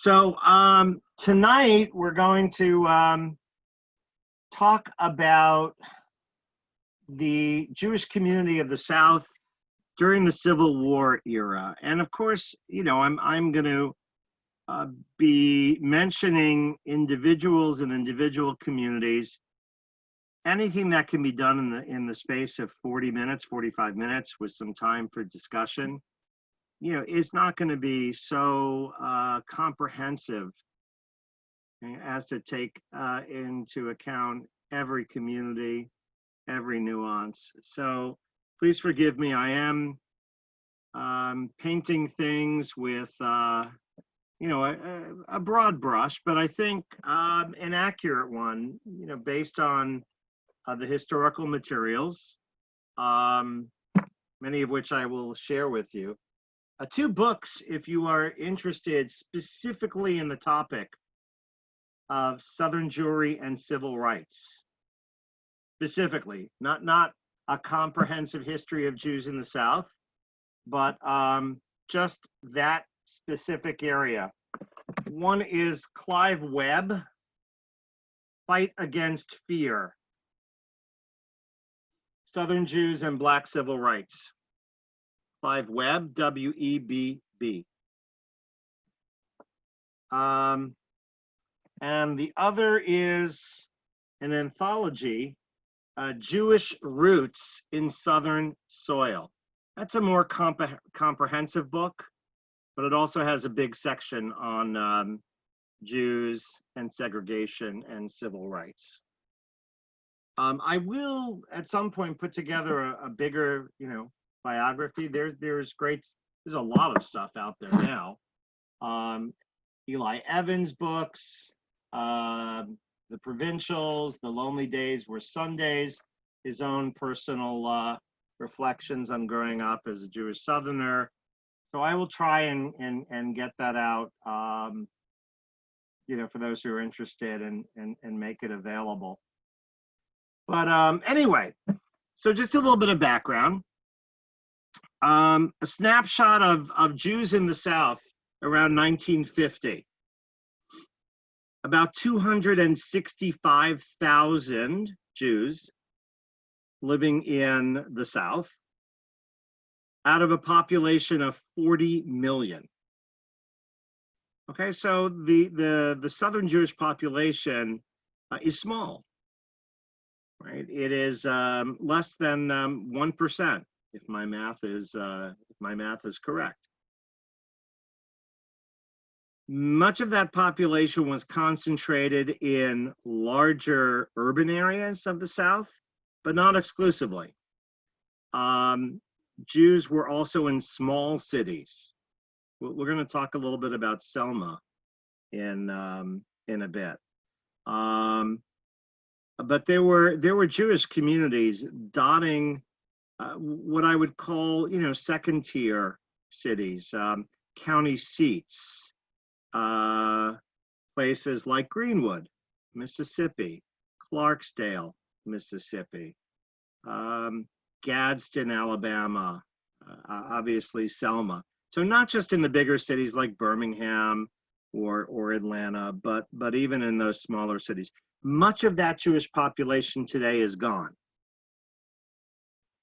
Tonight we're going to talk about the Jewish community of the South during the Civil War era. And of course, you know, I'm going to be mentioning individuals and individual communities. Anything that can be done in the space of 40 minutes, 45 minutes with some time for discussion, you know, is not going to be so comprehensive as to take into account every community, every nuance. So please forgive me. I am painting things with, you know, a broad brush, but I think an accurate one, you know, based on the historical materials, many of which I will share with you. Two books, if you are interested specifically in the topic of Southern Jewry and civil rights, specifically, not a comprehensive history of Jews in the South, but just that specific area. One is Clive Webb, Fight Against Fear, Southern Jews and Black Civil Rights. Clive Webb, W-E-B-B. And the other is an anthology, Jewish Roots in Southern Soil. That's a more comprehensive book, but it also has a big section on Jews and segregation and civil rights. I will at some point put together a bigger, you know, biography. There's a lot of stuff out there now. Eli Evans books, The Provincials, The Lonely Days Were Sundays, his own personal reflections on growing up as a Jewish Southerner. So I will try and get that out, you know, for those who are interested and make it available. But anyway, so just a little bit of background. A snapshot of Jews in the South around 1950. About 265,000 Jews living in the South out of a population of 40 million. Okay, so the Southern Jewish population is small, right? It is less than 1%. If my math is correct. Much of that population was concentrated in larger urban areas of the South, but not exclusively. Jews were also in small cities. We're going to talk a little bit about Selma in a bit. But there were Jewish communities dotting what I would call, you know, second tier cities, county seats, places like Greenwood, Mississippi, Clarksdale, Mississippi, Gadsden, Alabama, obviously Selma. So not just in the bigger cities like Birmingham or Atlanta, but even in those smaller cities. Much of that Jewish population today is gone.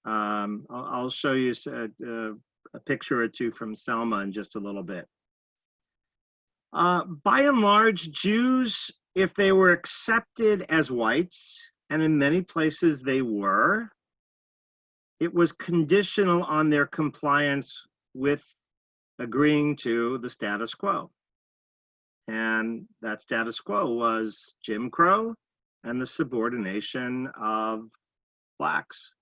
I'll show you a picture or two from Selma in just a little bit. By and large, Jews, if they were accepted as whites, and in many places they were, it was conditional on their compliance with agreeing to the status quo. And that status quo was Jim Crow and the subordination of Blacks.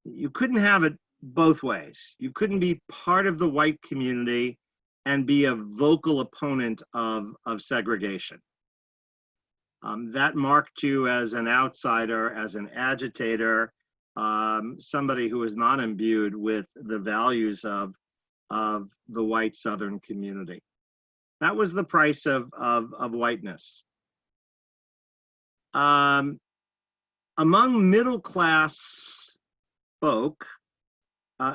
You couldn't have it both ways. You couldn't be part of the white community and be a vocal opponent of segregation. That marked you as an outsider, as an agitator, somebody who was not imbued with the values of the white Southern community. That was the price of whiteness. Among middle class folk,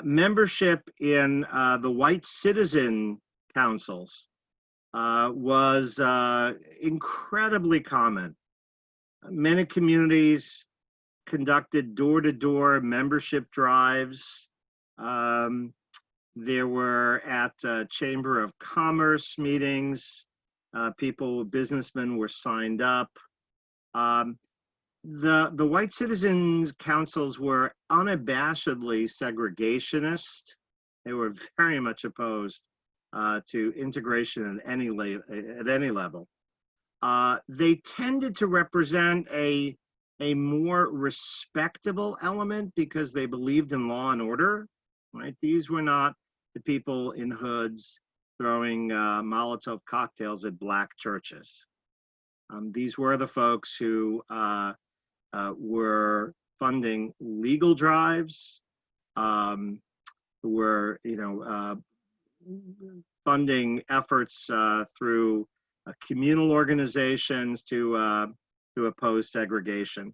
membership in the white citizen councils was incredibly common. Many communities conducted door-to-door membership drives. There were at Chamber of Commerce meetings. Businessmen were signed up. The white citizens councils were unabashedly segregationist. They were very much opposed to integration at any level. They tended to represent a more respectable element because they believed in law and order, right? These were not the people in hoods throwing Molotov cocktails at black churches. These were the folks who were funding legal drives, who were, funding efforts through communal organizations to oppose segregation.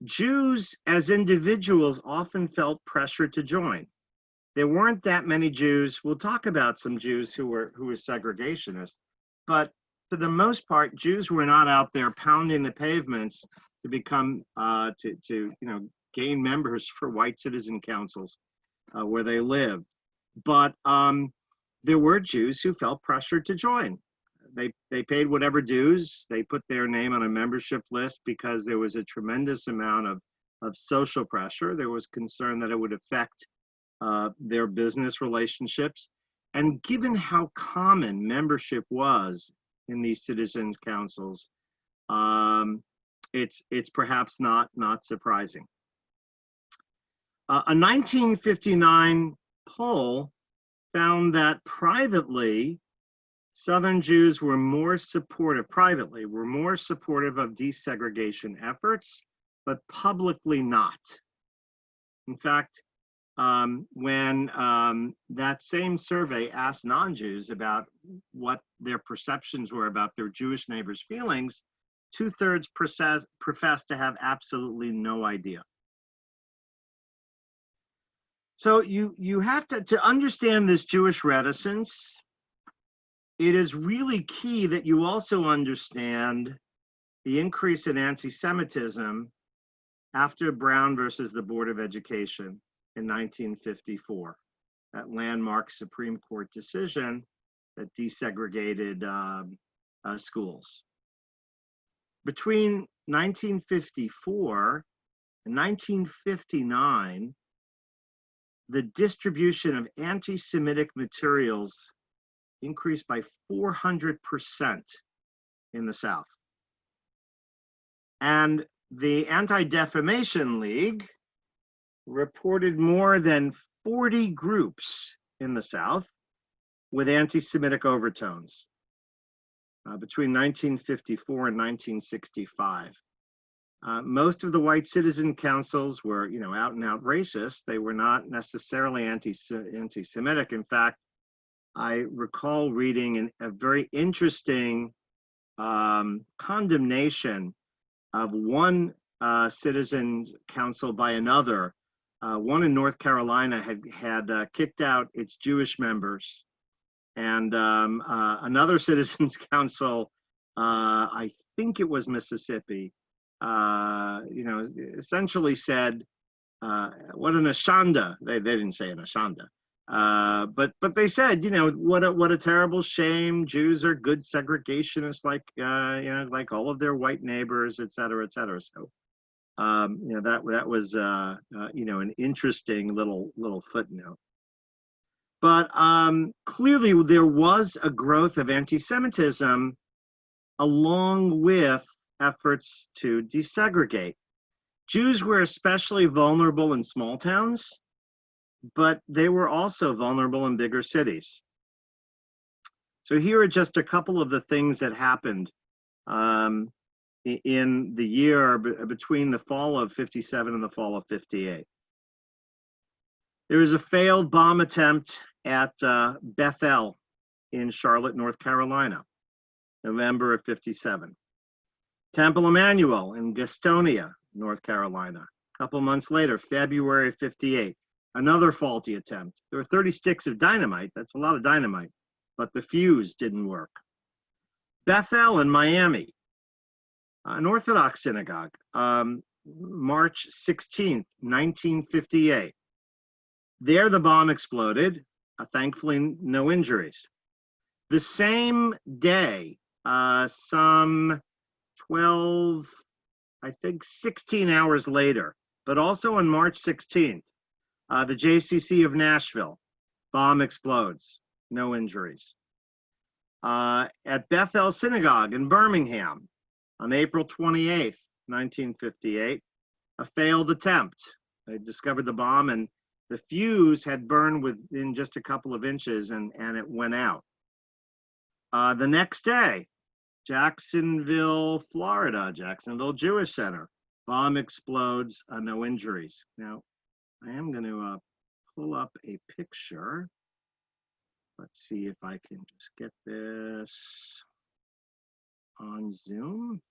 Jews as individuals often felt pressured to join. There weren't that many Jews. We'll talk about some Jews who were segregationists, but for the most part, Jews were not out there pounding the pavements to become gain members for white citizen councils where they lived. But there were Jews who felt pressured to join. They paid whatever dues. They put their name on a membership list because there was a tremendous amount of social pressure. There was concern that it would affect their business relationships. And given how common membership was in these citizens' councils, it's perhaps not surprising. A 1959 poll found that privately, Southern Jews were more supportive of desegregation efforts, but publicly not. In fact, when that same survey asked non-Jews about what their perceptions were about their Jewish neighbors' feelings, 2/3 professed to have absolutely no idea. So you have to understand this Jewish reticence. It is really key that you also understand the increase in anti-Semitism after Brown versus the Board of Education in 1954, that landmark Supreme Court decision that desegregated schools. Between 1954 and 1959, the distribution of anti-Semitic materials increased by 400% in the South. And the Anti-Defamation League reported more than 40 groups in the South with anti-Semitic overtones between 1954 and 1965. Most of the white citizen councils were, out and out racist. They were not necessarily anti-Semitic. In fact, I recall reading a very interesting condemnation of one citizen council by another. One in North Carolina had kicked out its Jewish members, and another citizens council, I think it was Mississippi, essentially said, what an ashanda. They didn't say an ashanda. But they said, what a terrible shame. Jews are good segregationists, like all of their white neighbors, et cetera, et cetera. So, that was, an interesting little footnote. But clearly there was a growth of anti-Semitism along with efforts to desegregate. Jews were especially vulnerable in small towns, but they were also vulnerable in bigger cities. So here are just a couple of the things that happened in the year between the fall of 57 and the fall of 58. There was a failed bomb attempt at Bethel in Charlotte, North Carolina, November of 57. Temple Emmanuel in Gastonia, North Carolina. A couple months later, February of 58. Another faulty attempt. There were 30 sticks of dynamite. That's a lot of dynamite. but the fuse didn't work. Bethel in Miami, an Orthodox synagogue, March 16th, 1958. There the bomb exploded, thankfully no injuries. The same day, some 12, I think 16 hours later, but also on March 16th, the JCC of Nashville, bomb explodes, no injuries. At Bethel Synagogue in Birmingham on April 28th, 1958, a failed attempt. They discovered the bomb and the fuse had burned within just a couple of inches and it went out. The next day, Jacksonville, Florida, Jacksonville Jewish Center, bomb explodes, no injuries. Now, I am going to pull up a picture. Let's see if I can just get this on Zoom.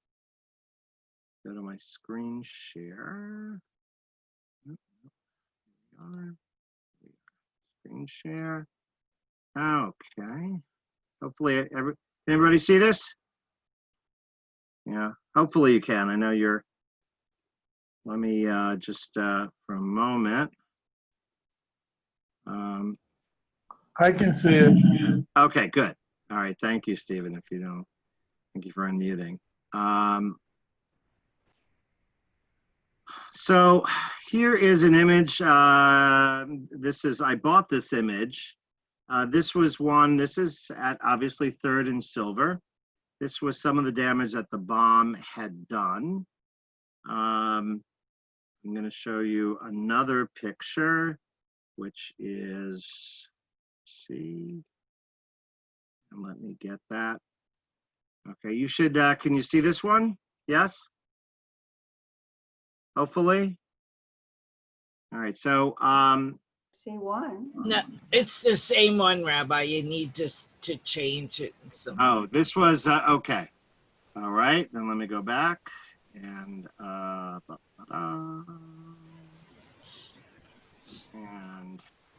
Go to my screen share. Here we are. Screen share. Okay. Hopefully, can everybody see this? Yeah, hopefully you can. I know you're. Let me just for a moment. I can see it. Okay, good. All right, thank you, Stephen. If you don't, thank you for unmuting. So here is an image. I bought this image. This was one, this is at obviously 3rd and Silver. This was some of the damage that the bomb had done. I'm going to show you another picture, which is, let's see, and let me get that. Okay, you should, can you see this one? Yes? Hopefully. All right, so See one. No, it's the same one, Rabbi. You need to change it. Oh, this was okay. All right, then let me go back and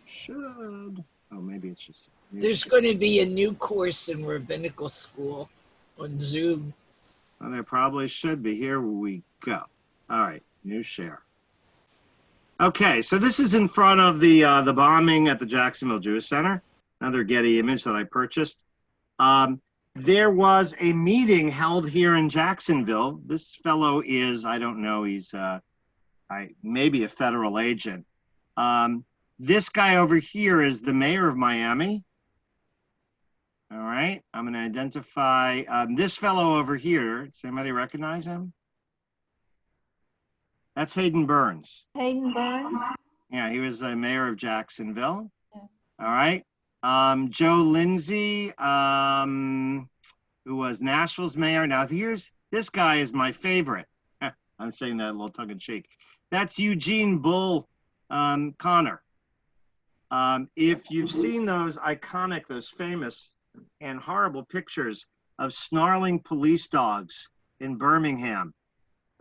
should. Oh, maybe it's just. There's going to be a new course in rabbinical school on Zoom. Well, there probably should be. Here we go. All right, new share. Okay, so this is in front of the bombing at the Jacksonville Jewish Center. Another Getty image that I purchased. There was a meeting held here in Jacksonville. This fellow is, I don't know, he's maybe a federal agent. This guy over here is the mayor of Miami. All right, I'm going to identify this fellow over here. Does anybody recognize him? That's Hayden Burns. Hayden Burns? Yeah, he was the mayor of Jacksonville. Yeah. All right. Joe Lindsay, who was Nashville's mayor. Now, this guy is my favorite. I'm saying that a little tongue in cheek. That's Eugene Bull Connor. If you've seen those iconic, those famous and horrible pictures of snarling police dogs in Birmingham,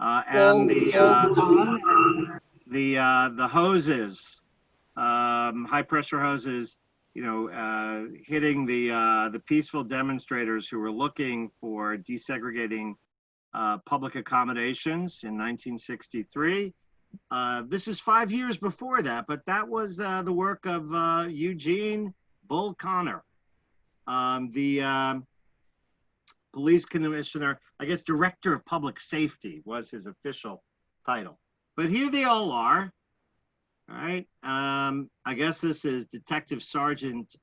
and the hoses, high pressure hoses, hitting the peaceful demonstrators who were looking for desegregating public accommodations in 1963. This is 5 years before that, but that was the work of Eugene Bull Connor, the police commissioner, I guess director of public safety was his official title. But here they all are. All right. I guess this is Detective Sergeant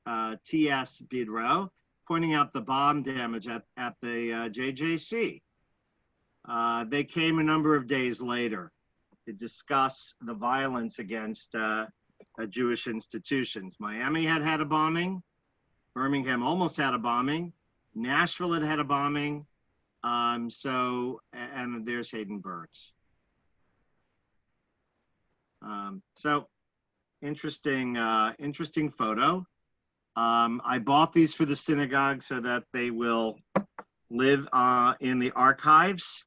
T.S. Bidrow pointing out the bomb damage at the JJC. They came a number of days later to discuss the violence against Jewish institutions. Miami had a bombing. Birmingham almost had a bombing. Nashville had a bombing. And there's Hayden Burns. So interesting photo. I bought these for the synagogue so that they will live in the archives.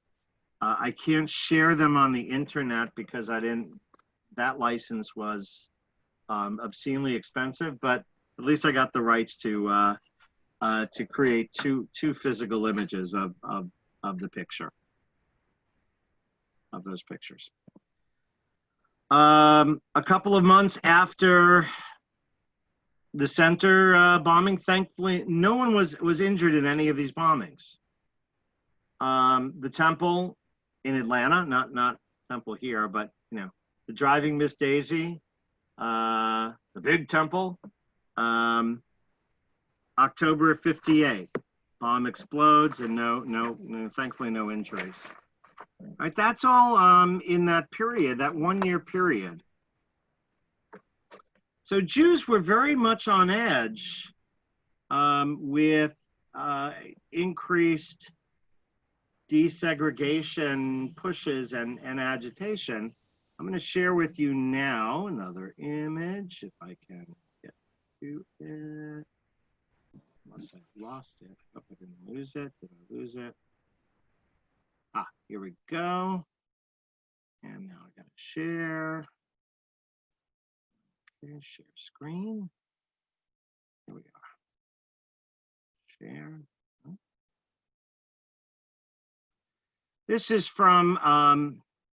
I can't share them on the internet because that license was obscenely expensive, but at least I got the rights to to create two physical images of the picture, of those pictures. A couple of months after the center bombing, thankfully, no one was injured in any of these bombings. The temple in Atlanta, not temple here, but you know, the driving Miss Daisy, the big temple, October of '58, bomb explodes and no, thankfully no injuries. All right, that's all in that period, that 1 year period. So Jews were very much on edge with increased desegregation pushes and agitation. I'm going to share with you now another image, if I can get to it. Unless I've lost it. I hope I didn't lose it. Did I lose it? Ah, here we go. And now I got to share. Okay, share screen. Here we go. Share. This is from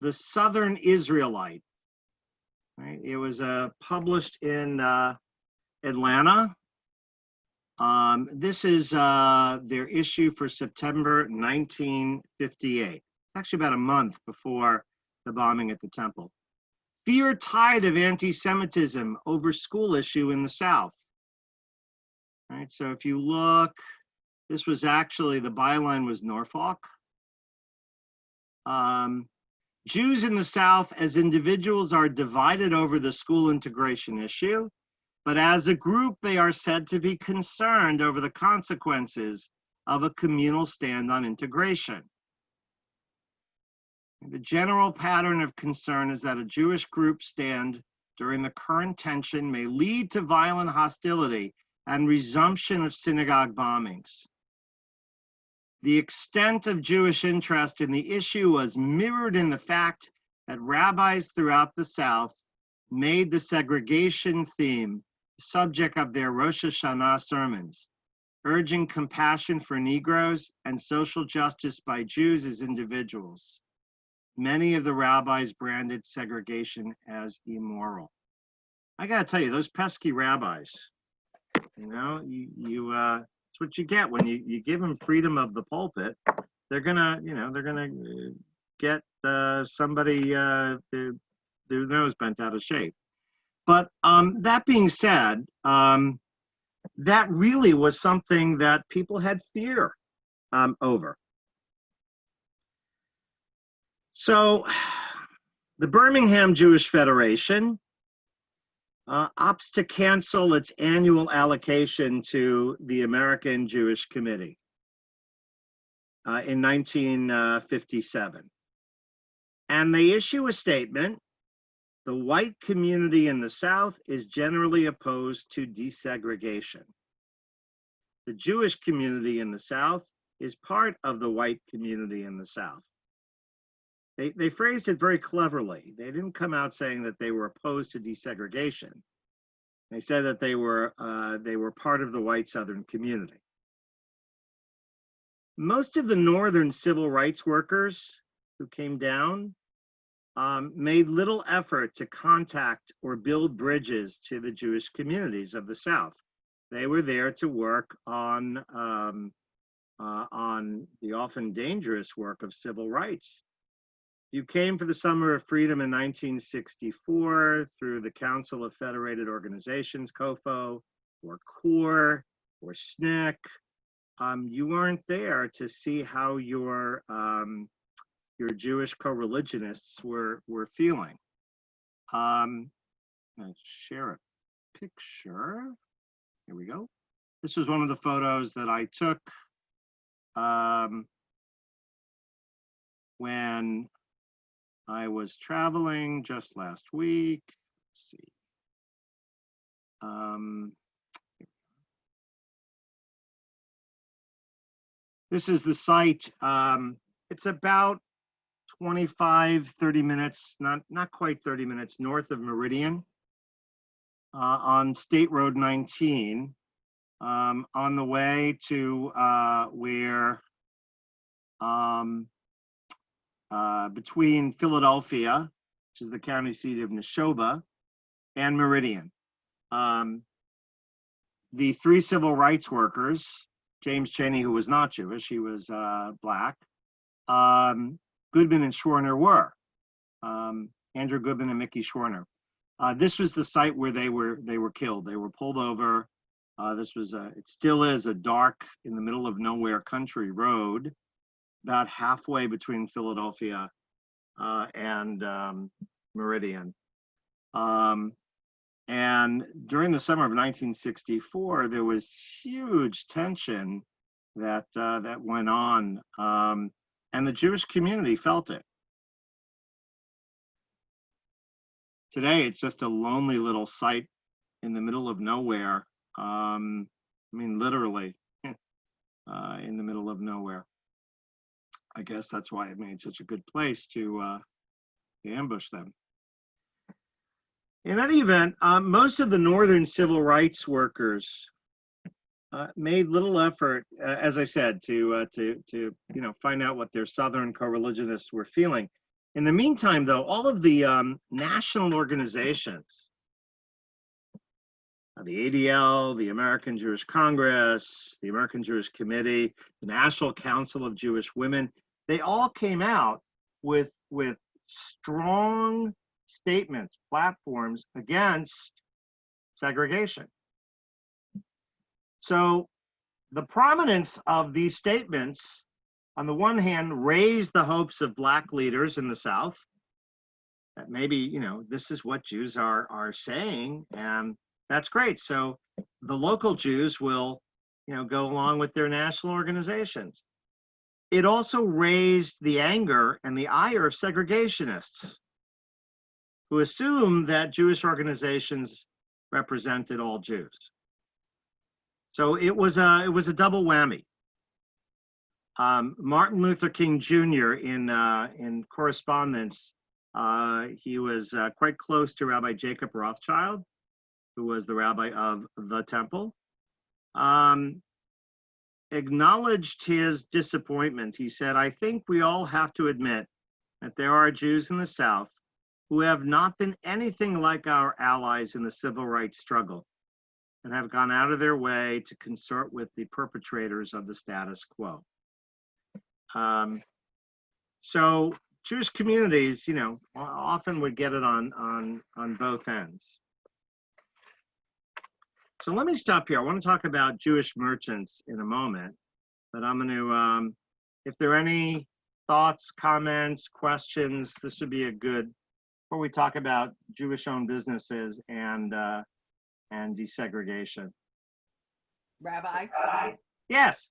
the Southern Israelite. Right? It was published in Atlanta. This is their issue for September 1958. Actually about a month before the bombing at the temple. Fear tide of anti-Semitism over school issue in the South. All right, so if you look, this was actually, the byline was Norfolk. Jews in the South as individuals are divided over the school integration issue, but as a group, they are said to be concerned over the consequences of a communal stand on integration. The general pattern of concern is that a Jewish group stand during the current tension may lead to violent hostility and resumption of synagogue bombings. The extent of Jewish interest in the issue was mirrored in the fact that rabbis throughout the South made the segregation theme the subject of their Rosh Hashanah sermons, urging compassion for Negroes and social justice by Jews as individuals. Many of the rabbis branded segregation as immoral. I gotta tell you, those pesky rabbis, you know, it's what you get when you give them freedom of the pulpit. They're gonna get somebody their nose bent out of shape. But that being said, that really was something that people had fear over. So the Birmingham Jewish Federation opts to cancel its annual allocation to the American Jewish Committee in 1957. And they issue a statement: the white community in the South is generally opposed to desegregation. The Jewish community in the South is part of the white community in the South. They phrased it very cleverly. They didn't come out saying that they were opposed to desegregation. They said that they were part of the white Southern community. Most of the Northern civil rights workers who came down made little effort to contact or build bridges to the Jewish communities of the South. They were there to work on the often dangerous work of civil rights. You came for the Summer of Freedom in 1964 through the Council of Federated Organizations, COFO, or CORE, or SNCC. You weren't there to see how your Jewish co-religionists were feeling. Let's share a picture. Here we go. This was one of the photos that I took when I was traveling just last week. Let's see. This is the site. It's about 25, 30 minutes, not quite 30 minutes north of Meridian on State Road 19. on the way to where between Philadelphia, which is the county seat of Neshoba, and Meridian. The three civil rights workers, James Chaney, who was not Jewish, he was Black, Goodman and Schwerner were. Andrew Goodman and Mickey Schwerner. This was the site where they were killed. They were pulled over. This was it still is a dark, in the middle of nowhere country road, about halfway between Philadelphia and Meridian. And during the summer of 1964, there was huge tension that went on, and the Jewish community felt it. Today, it's just a lonely little site in the middle of nowhere. I mean, literally in the middle of nowhere. I guess that's why it made such a good place to ambush them. In any event, most of the northern civil rights workers made little effort, as I said, to find out what their southern co-religionists were feeling. In the meantime, though, all of the national organizations, the ADL, the American Jewish Congress, the American Jewish Committee, the National Council of Jewish Women, they all came out with strong statements, platforms against segregation. So the prominence of these statements, on the one hand, raised the hopes of Black leaders in the South, that maybe, this is what Jews are saying, and that's great. So the local Jews will, go along with their national organizations. It also raised the anger and the ire of segregationists, who assumed that Jewish organizations represented all Jews. So it was a double whammy. Martin Luther King Jr. in correspondence, he was quite close to Rabbi Jacob Rothschild, who was the rabbi of the temple. Acknowledged his disappointment. He said, "I think we all have to admit that there are Jews in the South who have not been anything like our allies in the civil rights struggle and have gone out of their way to consort with the perpetrators of the status quo." So Jewish communities, often would get it on both ends. So let me stop here. I want to talk about Jewish merchants in a moment, but I'm going to, if there are any thoughts, comments, questions, this would be a good, before we talk about Jewish-owned businesses and desegregation. Rabbi, Yes.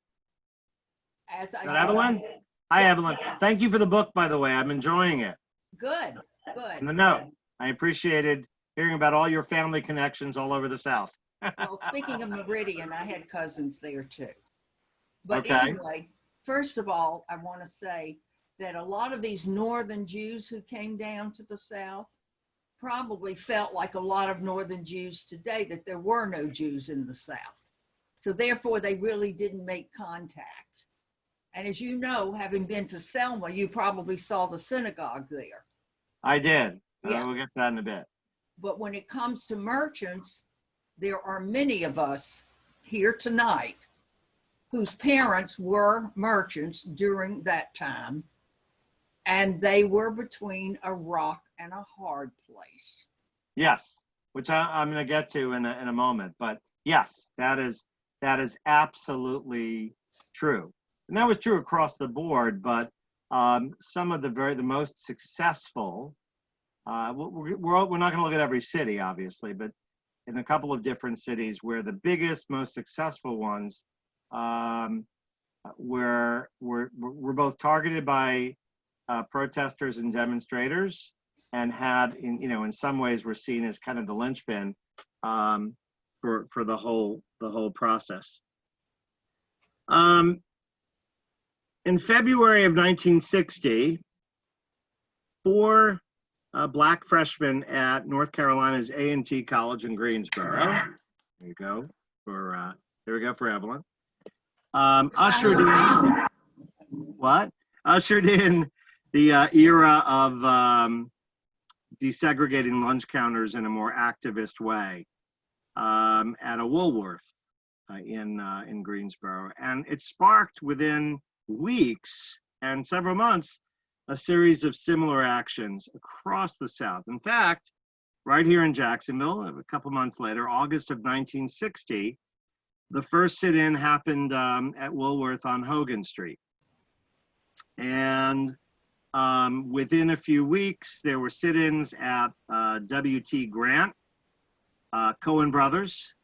as I Is that said, Evelyn? Hi, Evelyn. Thank you for the book, by the way. I'm enjoying it. good. And the note. I appreciated hearing about all your family connections all over the South. Well, speaking of Meridian, I had cousins there too. But Okay. anyway, first of all, I want to say that a lot of these northern Jews who came down to the South probably felt like a lot of northern Jews today, that there were no Jews in the South. So therefore, they really didn't make contact. And as you know, having been to Selma, you probably saw the synagogue there. I did. Yeah. We'll get to that in a bit. But when it comes to merchants, there are many of us here tonight whose parents were merchants during that time, and they were between a rock and a hard place. Yes, which I'm going to get to in a moment. But yes, that is absolutely true. And that was true across the board, but some of the most successful, we're not going to look at every city, obviously, but in a couple of different cities where the biggest, most successful ones were both targeted by protesters and demonstrators, and had in some ways were seen as kind of the linchpin for the whole process. In February of 1960, 4 Black freshmen at North Carolina's A&T College in Greensboro, there you go, for There we go for Evelyn. Ushered in what? Ushered in the era of desegregating lunch counters in a more activist way at a Woolworth in Greensboro, and it sparked within weeks and several months a series of similar actions across the South. In fact, right here in Jacksonville, a couple months later, August of 1960, the first sit-in happened at Woolworth on Hogan Street. And within a few weeks, there were sit-ins at W.T. Grant, Cohen Brothers,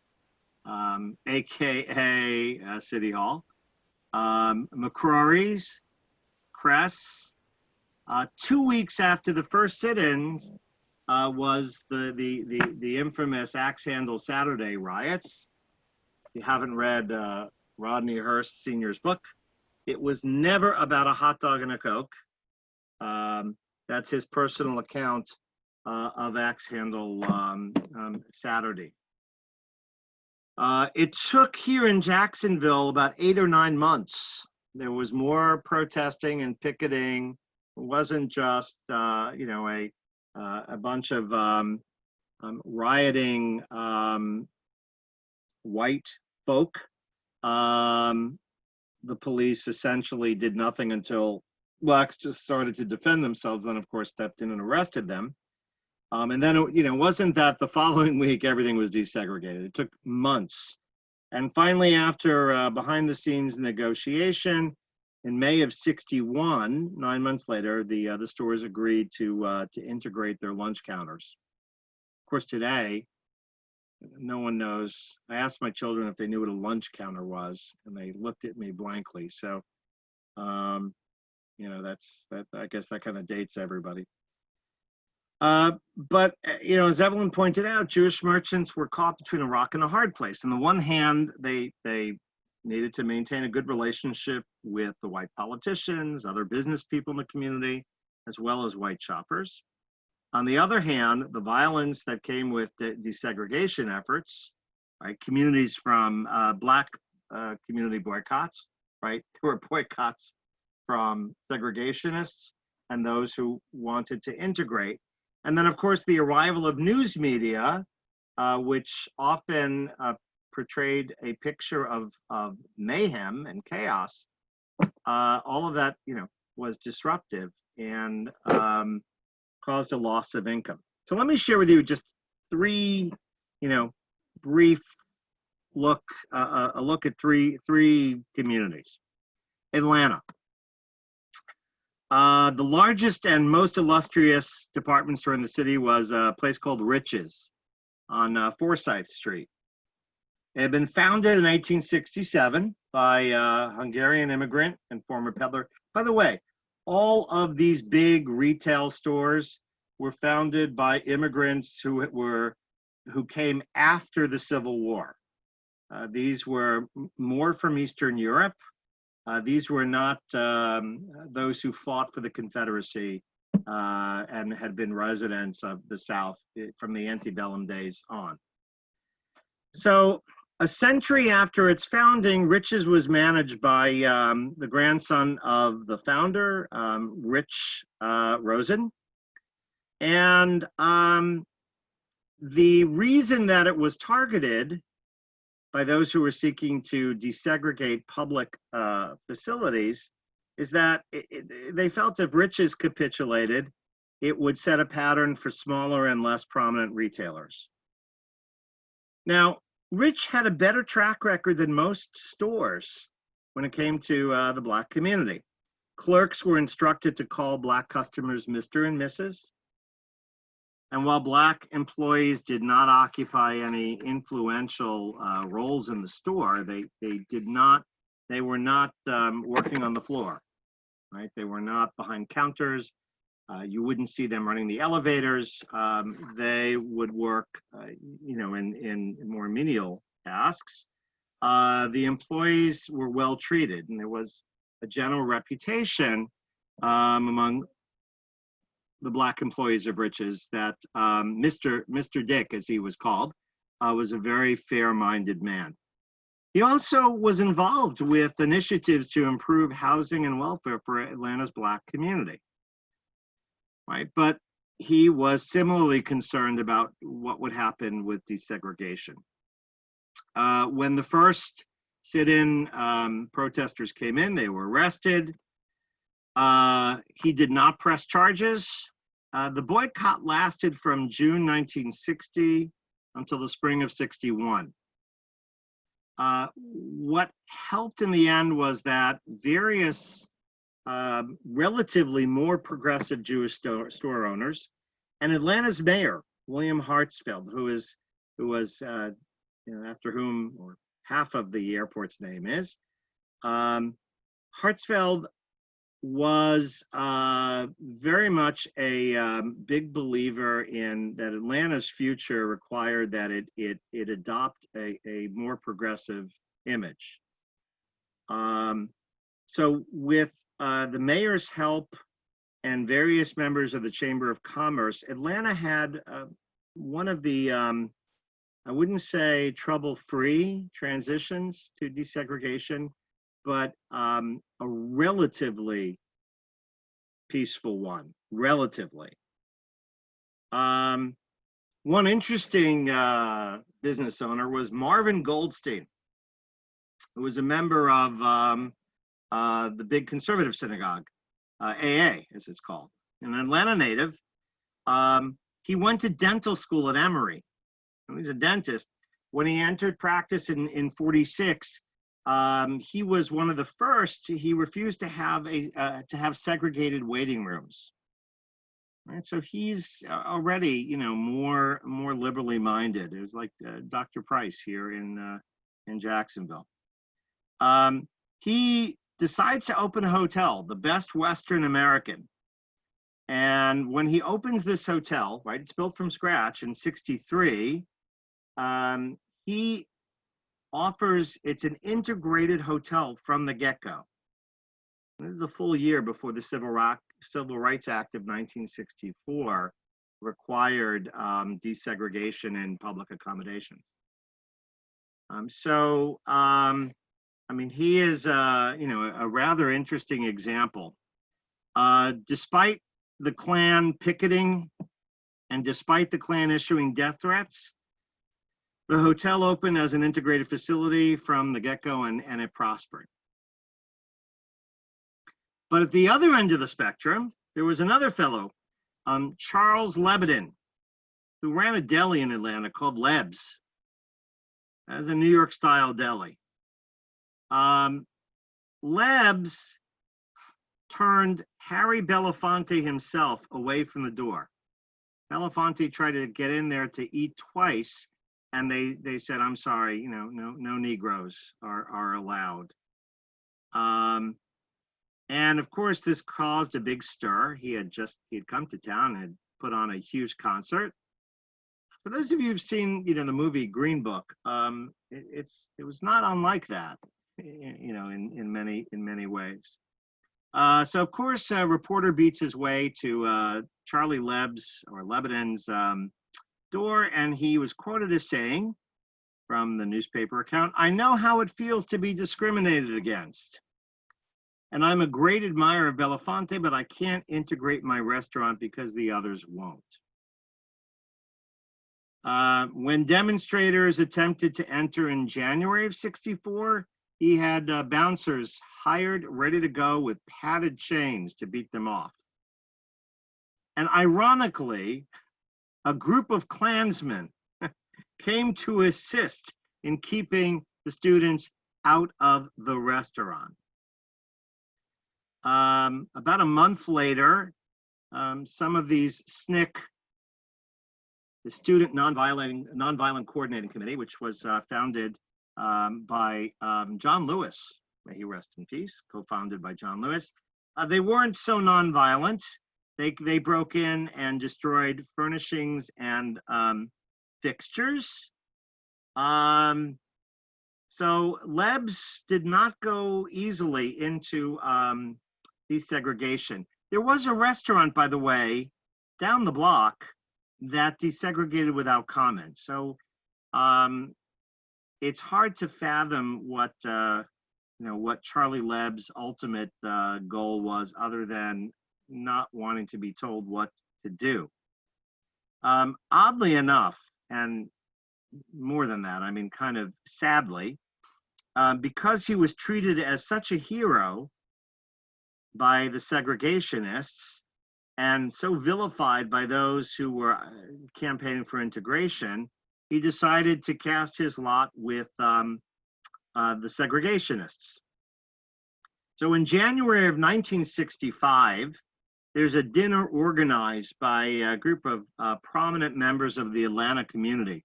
AKA City Hall, McCrory's, Cress. 2 weeks after the first sit-ins was the infamous Axe Handle Saturday riots. If you haven't read Rodney Hurst Sr.'s book, it was never about a hot dog and a Coke. That's his personal account of Axe Handle Saturday. It took here in Jacksonville about 8 or 9 months. There was more protesting and picketing. It wasn't just a bunch of rioting white folk. The police essentially did nothing until blacks just started to defend themselves, then of course stepped in and arrested them. And then, it wasn't that the following week everything was desegregated. It took months. And finally, after behind the scenes negotiation, in May of '61, 9 months later, the stores agreed to integrate their lunch counters. Of course, today, no one knows. I asked my children if they knew what a lunch counter was, and they looked at me blankly. So, I guess that kind of dates everybody. But as Evelyn pointed out, Jewish merchants were caught between a rock and a hard place. On the one hand, they needed to maintain a good relationship with the white politicians, other business people in the community, as well as white shoppers. On the other hand, the violence that came with desegregation efforts, right? Communities from Black community boycotts, right? There were boycotts from segregationists and those who wanted to integrate. And then, of course, the arrival of news media, which often portrayed a picture of mayhem and chaos. All of that, was disruptive and caused a loss of income. So let me share with you just three, brief look, a look at three communities. Atlanta. The largest and most illustrious department store in the city was a place called Rich's on Forsyth Street. It had been founded in 1867 by a Hungarian immigrant and former peddler. By the way, all of these big retail stores were founded by immigrants who came after the Civil War. These were more from Eastern Europe. These were not those who fought for the Confederacy and had been residents of the South from the antebellum days on. So a century after its founding, Rich's was managed by the grandson of the founder, Rich Rosen. And the reason that it was targeted by those who were seeking to desegregate public facilities is that they felt if Rich's capitulated, it would set a pattern for smaller and less prominent retailers. Now, Rich had a better track record than most stores when it came to the Black community. Clerks were instructed to call Black customers Mr. and Mrs. And while Black employees did not occupy any influential roles in the store, they were not working on the floor, right? They were not behind counters. You wouldn't see them running the elevators. They would work, in more menial tasks. The employees were well treated, and there was a general reputation among the Black employees of Rich's that Mr. Dick, as he was called, was a very fair-minded man. He also was involved with initiatives to improve housing and welfare for Atlanta's Black community, right? But he was similarly concerned about what would happen with desegregation. When the first sit-in protesters came in, they were arrested. He did not press charges. The boycott lasted from June 1960 until the spring of 61. What helped in the end was that various relatively more progressive Jewish store owners and Atlanta's mayor, William Hartsfield, who was after whom, or half of the airport's name is, Hartsfield was very much a big believer in that Atlanta's future required that it adopt a more progressive image. So with the mayor's help and various members of the Chamber of Commerce, Atlanta had one of the, I wouldn't say trouble-free transitions to desegregation, but a relatively peaceful one, relatively. One interesting business owner was Marvin Goldstein, who was a member of the big conservative synagogue, AA, as it's called, an Atlanta native. He went to dental school at Emory. He was a dentist. When he entered practice in 46, he was one of the first. He refused to have segregated waiting rooms. Right, so he's already, more liberally minded. It was like Dr. Price here in Jacksonville. He decides to open a hotel, the Best Western American. And when he opens this hotel, right, it's built from scratch in 63. He offers, it's an integrated hotel from the get-go. This is a full year before the Civil Rights Act of 1964 required desegregation in public accommodations. He is, a rather interesting example. Despite the Klan picketing and despite the Klan issuing death threats, the hotel opened as an integrated facility from the get-go, and it prospered. But at the other end of the spectrum, there was another fellow, Charles Lebanon, who ran a deli in Atlanta called Leb's. As a New York-style deli. Leb's turned Harry Belafonte himself away from the door. Belafonte tried to get in there to eat twice, and they said, "I'm sorry, no Negroes are allowed." And of course, this caused a big stir. He had come to town and had put on a huge concert. For those of you who've seen, the movie Green Book, it was not unlike that, in many ways. So of course, a reporter beats his way to Charlie Leb's or Lebanon's door, and he was quoted as saying, from the newspaper account, "I know how it feels to be discriminated against. And I'm a great admirer of Belafonte, but I can't integrate my restaurant because the others won't." When demonstrators attempted to enter in January of 64, he had bouncers hired, ready to go with padded chains to beat them off. And ironically, a group of Klansmen came to assist in keeping the students out of the restaurant. About a month later, some of these SNCC, the Student Nonviolent Coordinating Committee, which was founded by John Lewis, may he rest in peace, co-founded by John Lewis. They weren't so nonviolent. They broke in and destroyed furnishings and fixtures. So Leb's did not go easily into desegregation. There was a restaurant, by the way, down the block that desegregated without comment. So it's hard to fathom what what Charlie Lebb's ultimate goal was, other than not wanting to be told what to do. Oddly enough, and more than that, I mean, kind of sadly, because he was treated as such a hero by the segregationists and so vilified by those who were campaigning for integration, he decided to cast his lot with the segregationists. So in January of 1965, there's a dinner organized by a group of prominent members of the Atlanta community,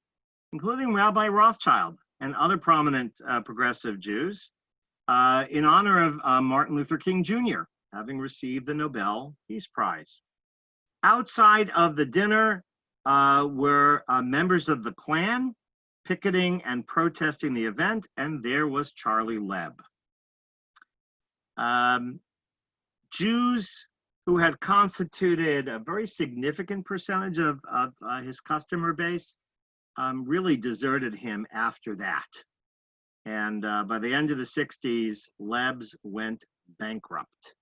including Rabbi Rothschild and other prominent progressive Jews, in honor of Martin Luther King Jr., having received the Nobel Peace Prize. Outside of the dinner were members of the Klan picketing and protesting the event, and there was Charlie Lebb. Jews who had constituted a very significant percentage of his customer base really deserted him after that. And by the end of the 60s, Lebb's went bankrupt.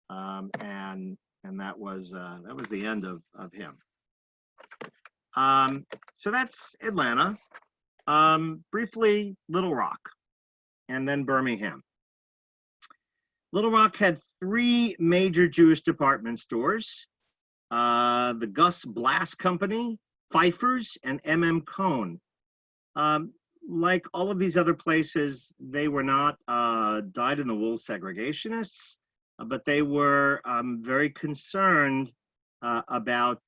And that was the end of him. So that's Atlanta. Briefly, Little Rock, and then Birmingham. Little Rock had 3 major Jewish department stores: the Gus Blatt Company, Pfeiffer's, and M.M. Cohn. Like all of these other places, they were not dyed-in-the-wool segregationists, but they were very concerned about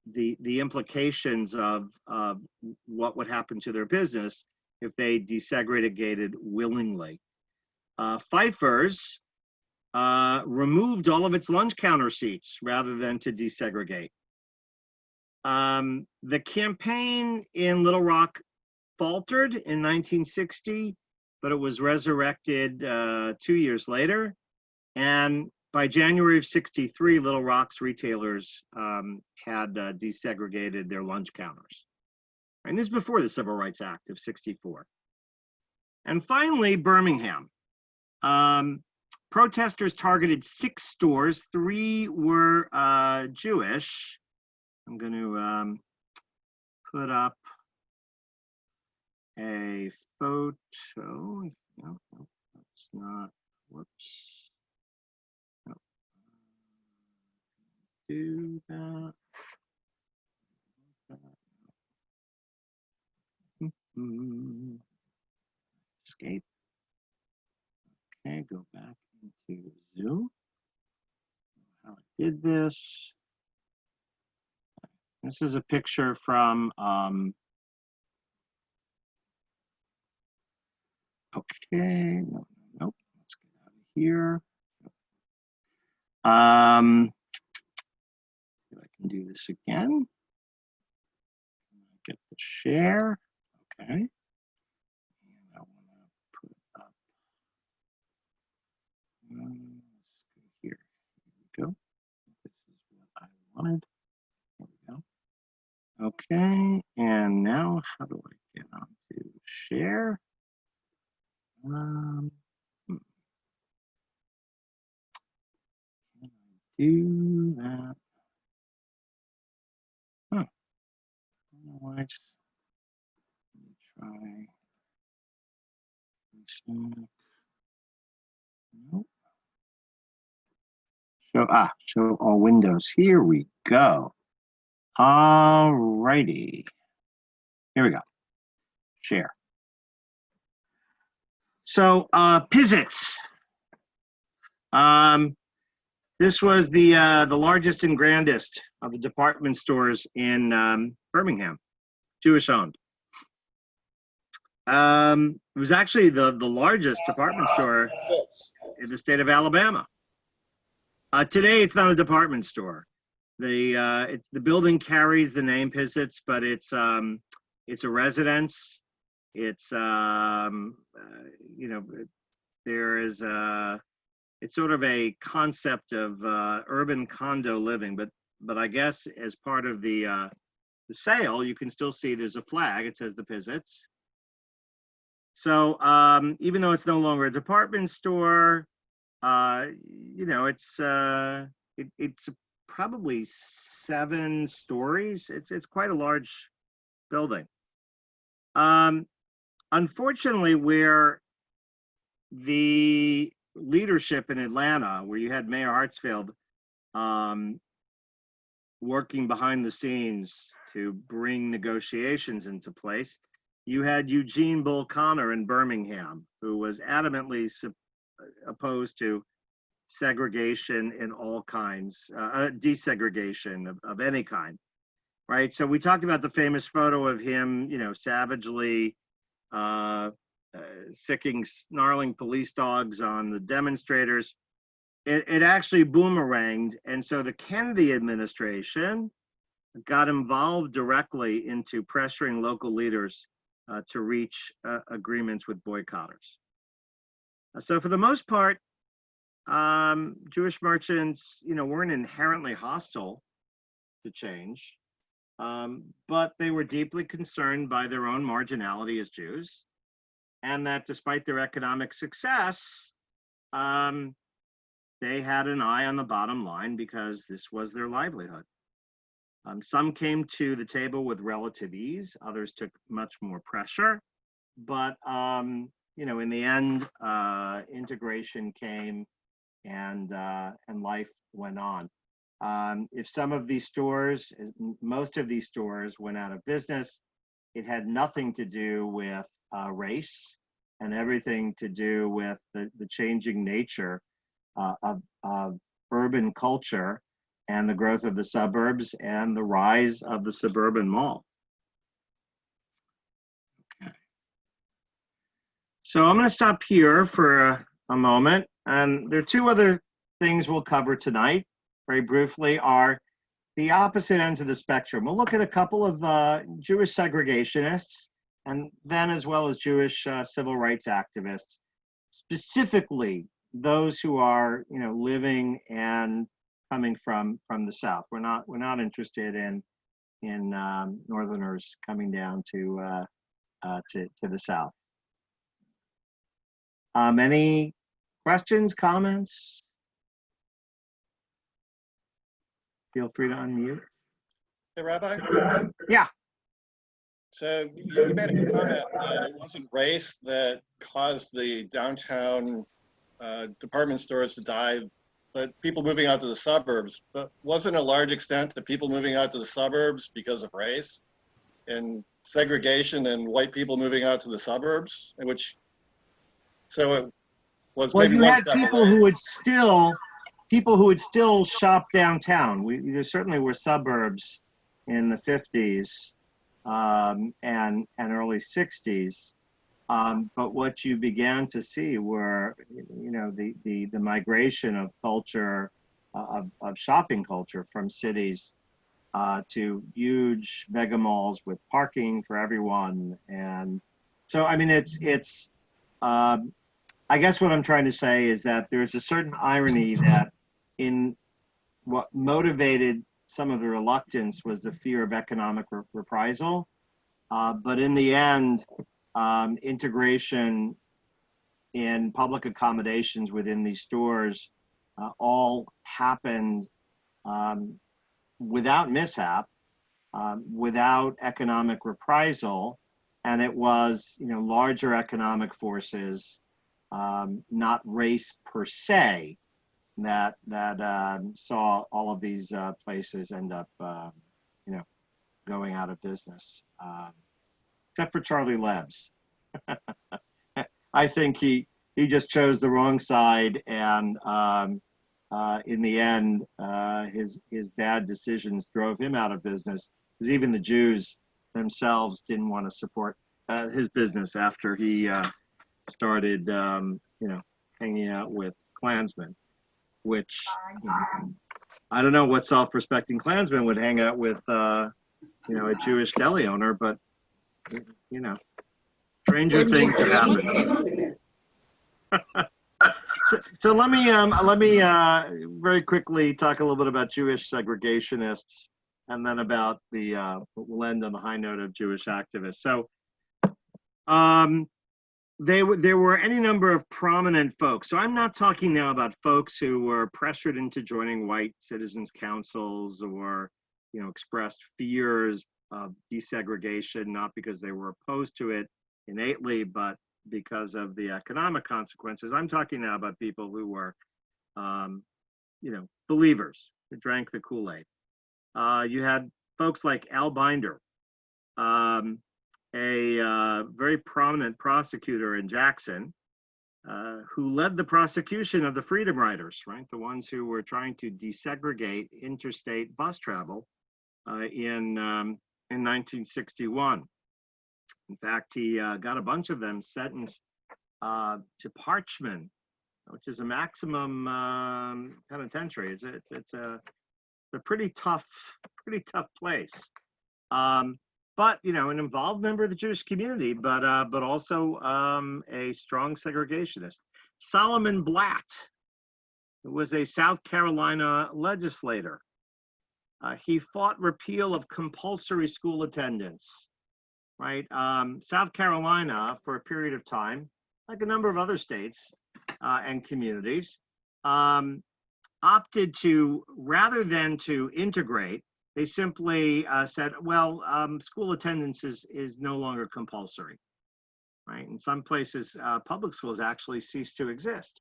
the implications of what would happen to their business if they desegregated willingly. Pfeiffer's removed all of its lunch counter seats rather than to desegregate. The campaign in Little Rock faltered in 1960, but it was resurrected 2 years later. And by January of 63, Little Rock's retailers had desegregated their lunch counters. And this is before the Civil Rights Act of 64. And finally, Birmingham. Protesters targeted 6 stores. 3 were Jewish. I'm going to put up a photo. No, that's not. Whoops. No. Do that. Escape. Okay, go back into Zoom. How I did this. This is a picture from okay, nope, let's get out of here. See if I can do this again. Get the share. Okay. And I want to put up. Let's go here. Here we go. This is what I wanted. There we go. Okay. And now, how do I get onto share? Can I do that? Huh. I don't know why it's. Let me try. Nope. Show all windows. Here we go. All righty. Here we go. Share. So Pizzitz. This was the largest and grandest of the department stores in Birmingham, Jewish owned. It was actually the largest department store in the state of Alabama. Today, it's not a department store. The building carries the name Pizzitz, but it's a residence. It's there is it's sort of a concept of urban condo living, but I guess as part of the sale, you can still see there's a flag. It says the Pizzitz. So even though it's no longer a department store, it's probably 7 stories. It's quite a large building. Unfortunately, where the leadership in Atlanta, where you had Mayor Hartsfield working behind the scenes to bring negotiations into place, you had Eugene Bull Connor in Birmingham, who was adamantly opposed to segregation in all kinds, desegregation of any kind, right? So we talked about the famous photo of him, savagely sicking, snarling police dogs on the demonstrators. It actually boomeranged, and so the Kennedy administration got involved directly into pressuring local leaders to reach agreements with boycotters. So for the most part, Jewish merchants, weren't inherently hostile to change, but they were deeply concerned by their own marginality as Jews, and that despite their economic success, they had an eye on the bottom line because this was their livelihood. Some came to the table with relative ease, others took much more pressure, but in the end, integration came and life went on. If some of these stores, most of these stores went out of business, it had nothing to do with race and everything to do with the changing nature of urban culture and the growth of the suburbs and the rise of the suburban mall. Okay. So I'm going to stop here for a moment. And there are 2 other things we'll cover tonight, very briefly, are the opposite ends of the spectrum. We'll look at a couple of Jewish segregationists, and then as well as Jewish civil rights activists, specifically those who are, living and coming from the South. We're not interested in Northerners coming down to the South. Any questions, comments? Feel free to unmute. Hey, Rabbi? Yeah. So you made a comment that it wasn't race that caused the downtown department stores to die, but people moving out to the suburbs. But wasn't a large extent the people moving out to the suburbs because of race and segregation and white people moving out to the suburbs, so it was Well, maybe you one had step people away. who would still shop downtown. There certainly were suburbs in the 50s and early 60s. But what you began to see were, the migration of culture, of shopping culture from cities to huge mega malls with parking for everyone. And so, I mean, I guess what I'm trying to say is that there's a certain irony that in what motivated some of the reluctance was the fear of economic reprisal. But in the end, integration in public accommodations within these stores all happened without mishap, without economic reprisal, and it was larger economic forces, not race per se, that saw all of these places end up going out of business, except for Charlie Lebs. I think he just chose the wrong side, and in the end, his bad decisions drove him out of business, because even the Jews themselves didn't want to support his business after he started, hanging out with Klansmen, which I don't know what self-respecting Klansman would hang out with, a Jewish deli owner, but stranger things have happened. So let me very quickly talk a little bit about Jewish segregationists, and then about we'll end on the high note of Jewish activists. So there were any number of prominent folks. So I'm not talking now about folks who were pressured into joining white citizens councils or, expressed fears of desegregation, not because they were opposed to it innately, but because of the economic consequences. I'm talking now about people who were, believers who drank the Kool-Aid. You had folks like Al Binder, a very prominent prosecutor in Jackson, who led the prosecution of the Freedom Riders, right? The ones who were trying to desegregate interstate bus travel in 1961. In fact, he got a bunch of them sentenced to Parchman, which is a maximum penitentiary. It's a pretty tough place. But an involved member of the Jewish community, but also a strong segregationist. Solomon Blatt, who was a South Carolina legislator. He fought repeal of compulsory school attendance, right? South Carolina, for a period of time, like a number of other states and communities, opted to, rather than to integrate, they simply said, well, school attendance is no longer compulsory, right? In some places, public schools actually ceased to exist.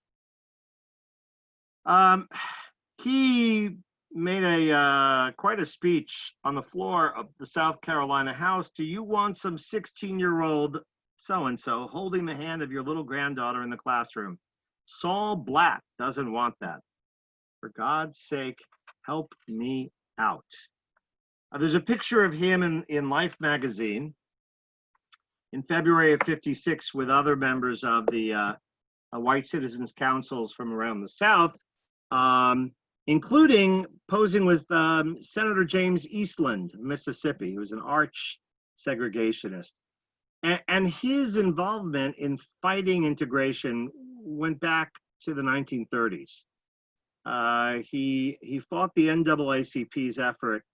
He made quite a speech on the floor of the South Carolina House. Do you want some 16-year-old so-and-so holding the hand of your little granddaughter in the classroom? Saul Blatt doesn't want that. For God's sake, help me out. There's a picture of him in Life magazine in February of '56 with other members of the white citizens councils from around the South, including posing with Senator James Eastland of Mississippi, who was an arch segregationist. And his involvement in fighting integration went back to the 1930s. He fought the NAACP's effort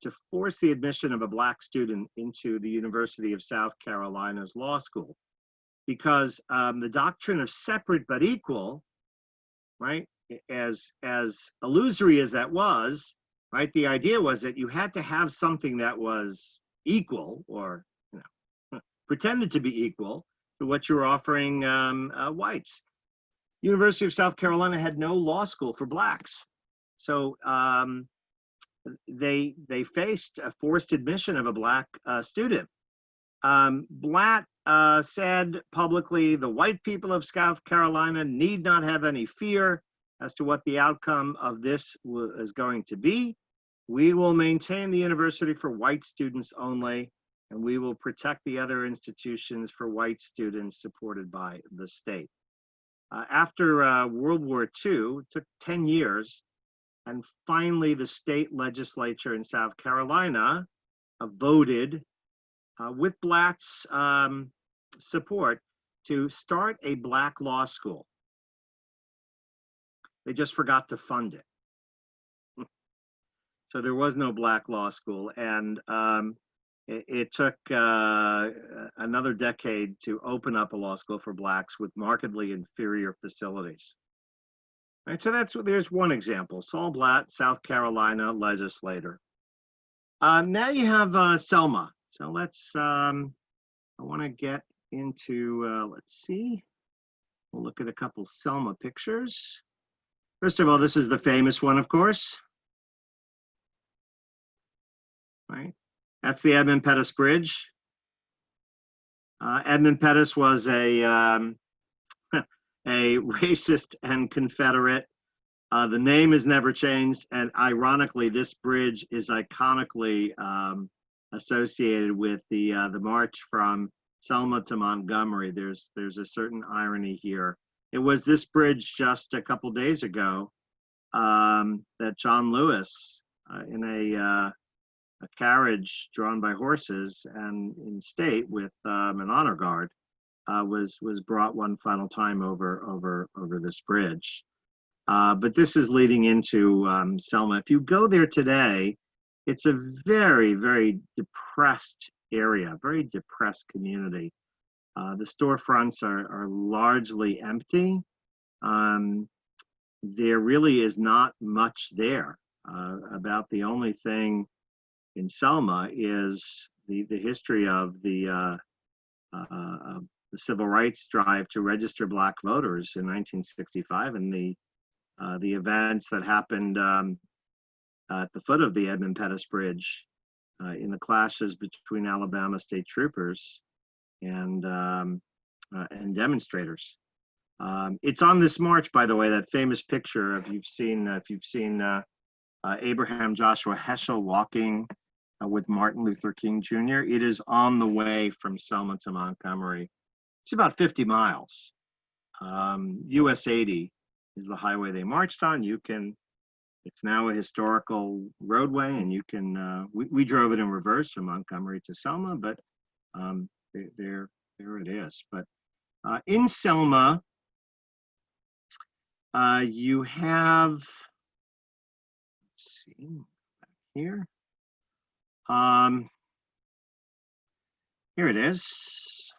to force the admission of a Black student into the University of South Carolina's law school, because the doctrine of separate but equal, right, as illusory as that was, right, the idea was that you had to have something that was equal or pretended to be equal to what you were offering whites. University of South Carolina had no law school for Blacks, so they faced a forced admission of a Black student. Blatt said publicly, the white people of South Carolina need not have any fear as to what the outcome of this is going to be. We will maintain the university for white students only, and we will protect the other institutions for white students supported by the state. After World War II, it took 10 years, and finally the state legislature in South Carolina voted with Blatt's support to start a Black law school. They just forgot to fund it. So there was no Black law school, and it took another decade to open up a law school for Blacks with markedly inferior facilities. Right, so there's one example. Saul Blatt, South Carolina legislator. Now you have Selma. So let's, I want to get into, let's see. We'll look at a couple Selma pictures. First of all, this is the famous one, of course. Right. That's the Edmund Pettus Bridge. Edmund Pettus was a racist and Confederate. The name has never changed, and ironically, this bridge is iconically associated with the march from Selma to Montgomery. There's a certain irony here. It was this bridge just a couple days ago that John Lewis, in a carriage drawn by horses and in state with an honor guard, was brought one final time over this bridge. But this is leading into Selma. If you go there today, it's a very, very depressed area, very depressed community. The storefronts are largely empty. There really is not much there. About the only thing in Selma is the history of the civil rights drive to register Black voters in 1965, and the events that happened at the foot of the Edmund Pettus Bridge in the clashes between Alabama state troopers and demonstrators. It's on this march, by the way, that famous picture if you've seen Abraham Joshua Heschel walking with Martin Luther King Jr. It is on the way from Selma to Montgomery. It's about 50 miles. US 80 is the highway they marched on. It's now a historical roadway, and you can, we drove it in reverse from Montgomery to Selma, but there it is. But in Selma, you have, let's see, back here. Here it is.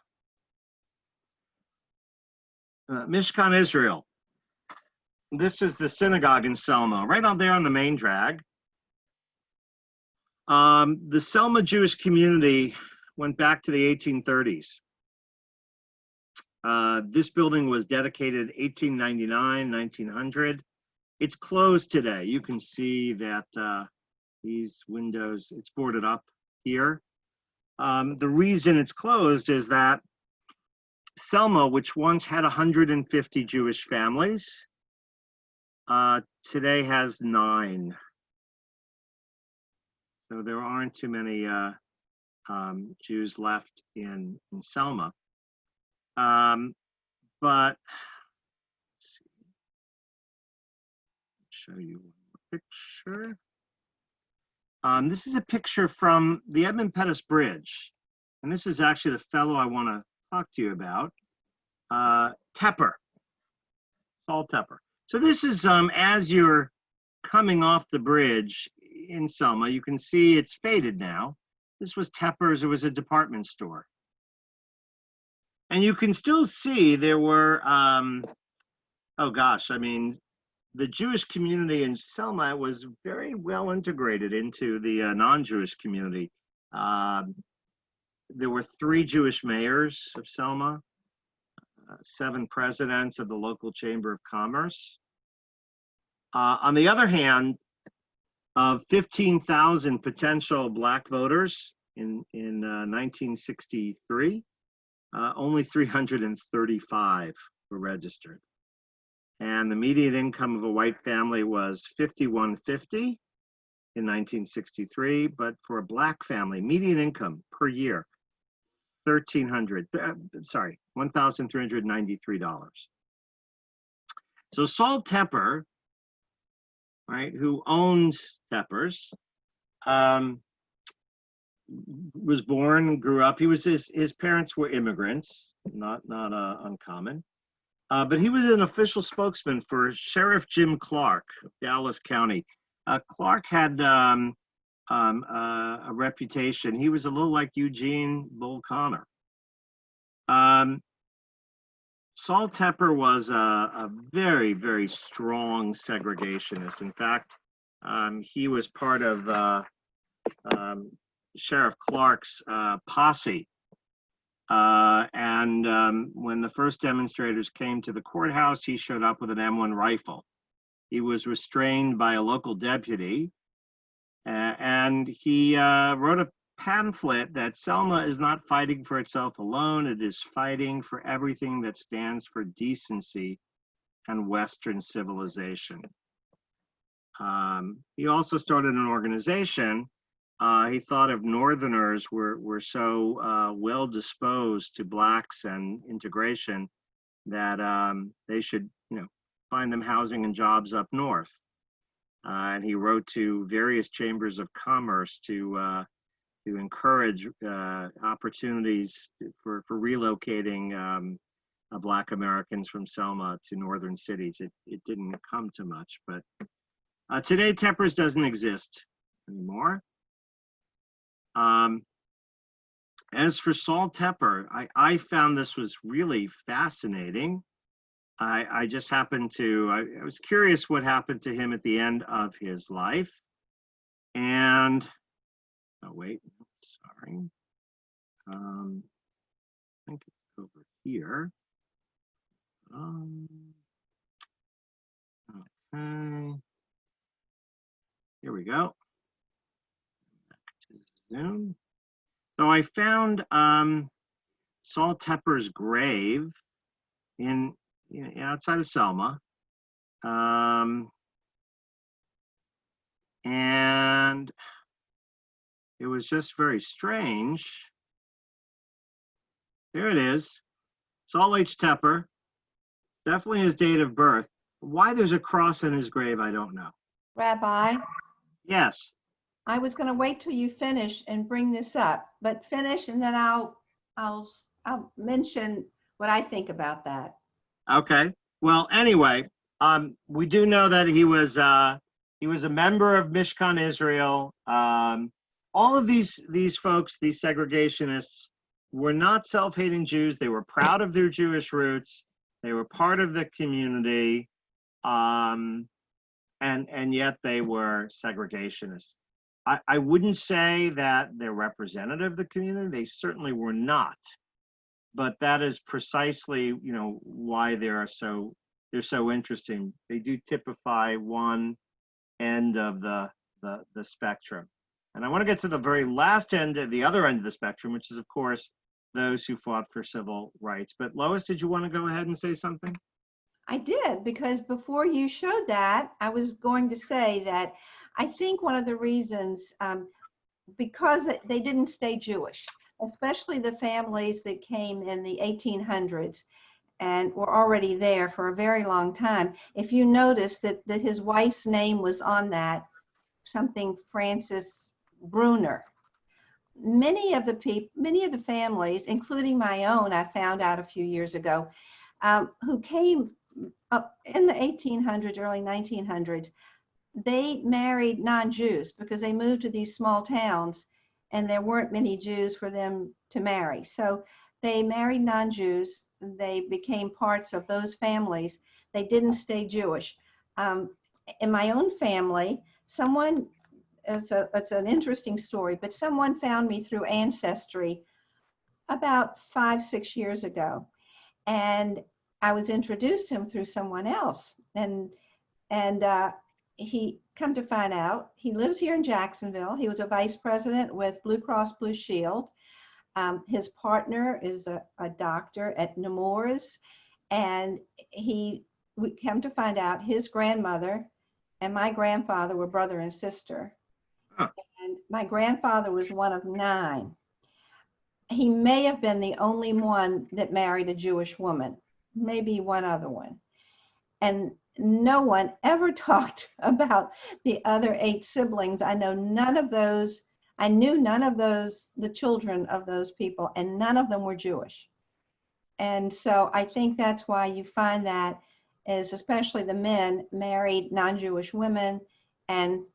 Mishkan Israel. This is the synagogue in Selma, right out there on the main drag. The Selma Jewish community went back to the 1830s. This building was dedicated 1899, 1900. It's closed today. You can see that these windows, it's boarded up here. The reason it's closed is that Selma, which once had 150 Jewish families, today has 9. So there aren't too many Jews left in Selma. But let's see. Show you one picture. This is a picture from the Edmund Pettus Bridge, and this is actually the fellow I want to talk to you about, Tepper, Saul Tepper. So this is as you're coming off the bridge in Selma. You can see it's faded now. This was Tepper's. It was a department store. And you can still see there were, oh gosh, I mean, the Jewish community in Selma was very well integrated into the non-Jewish community. There were 3 Jewish mayors of Selma, 7 presidents of the local Chamber of Commerce. On the other hand, of 15,000 potential Black voters in 1963, only 335 were registered. And the median income of a white family was $5,150 in 1963, but for a Black family, median income per year, $1,393. So Saul Tepper, right, who owned Tepper's, was born and grew up. He was his parents were immigrants, not uncommon. But he was an official spokesman for Sheriff Jim Clark of Dallas County. Clark had a reputation. He was a little like Eugene Bull Connor. Saul Tepper was a very, very strong segregationist. In fact, he was part of Sheriff Clark's posse. When the first demonstrators came to the courthouse, he showed up with an M1 rifle. He was restrained by a local deputy, and he wrote a pamphlet that Selma is not fighting for itself alone. It is fighting for everything that stands for decency and Western civilization. He also started an organization. He thought if Northerners were so well disposed to Blacks and integration that they should, find them housing and jobs up north. And he wrote to various chambers of commerce to encourage opportunities for relocating Black Americans from Selma to northern cities. It didn't come to much, but today Tepper's doesn't exist anymore. As for Saul Tepper, I found this was really fascinating. I just happened to, I was curious what happened to him at the end of his life. And, oh, wait, sorry. I think it's over here. Okay. Here we go. Back to Zoom. So I found Saul Tepper's grave in outside of Selma. And it was just very strange. There it is. Saul H. Tepper. Definitely his date of birth. Why there's a cross in his grave, I don't know. Rabbi, Yes. I was going to wait till you finish and bring this up, but finish and then I'll mention what I think about that. Okay. Well, anyway, we do know that he was a member of Mishkan Israel. All of these folks, these segregationists, were not self-hating Jews. They were proud of their Jewish roots. They were part of the community, and yet they were segregationists. I wouldn't say that they're representative of the community. They certainly were not. But that is precisely, why they're so interesting. They do typify one end of the spectrum. And I want to get to the very last end, the other end of the spectrum, which is, of course, those who fought for civil rights. But Lois, did you want to go ahead and say something? I did, because before you showed that, I was going to say that I think one of the reasons, because they didn't stay Jewish, especially the families that came in the 1800s and were already there for a very long time. If you notice that his wife's name was on that, something Francis Bruner. Many of the families, including my own, I found out a few years ago, who came up in the 1800s, early 1900s, they married non-Jews because they moved to these small towns and there weren't many Jews for them to marry. So they married non-Jews. They became parts of those families. They didn't stay Jewish. In my own family, it's an interesting story, but someone found me through Ancestry about 5-6 years ago. And I was introduced to him through someone else. And he come to find out, he lives here in Jacksonville. He was a vice president with Blue Cross Blue Shield. His partner is a doctor at Nemours. And we come to find out his grandmother and my grandfather were brother and sister. Huh. And my grandfather was one of 9. He may have been the only one that married a Jewish woman, maybe one other one. And no one ever talked about the other 8 siblings. I knew none of those, the children of those people, and none of them were Jewish. And so I think that's why you find that is especially the men married non-Jewish women, and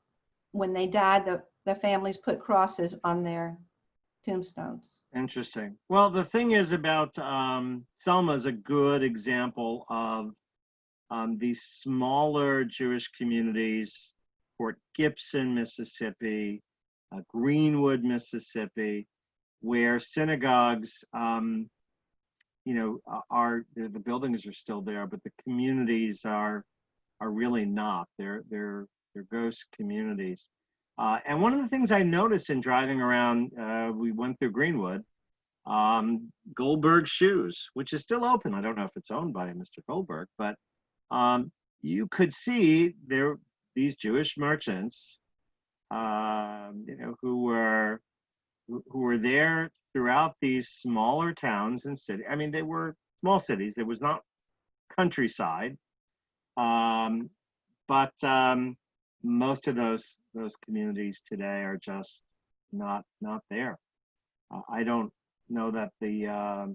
when they died, the families put crosses on their tombstones. Interesting. Well, the thing is about Selma is a good example of these smaller Jewish communities, Fort Gibson, Mississippi, Greenwood, Mississippi, where synagogues, the buildings are still there, but the communities are really not. They're ghost communities. And one of the things I noticed in driving around, we went through Greenwood, Goldberg Shoes, which is still open. I don't know if it's owned by Mr. Goldberg, but you could see these Jewish merchants, who were there throughout these smaller towns and cities. I mean, they were small cities. There was not countryside, but most of those communities today are just not there. I don't know that the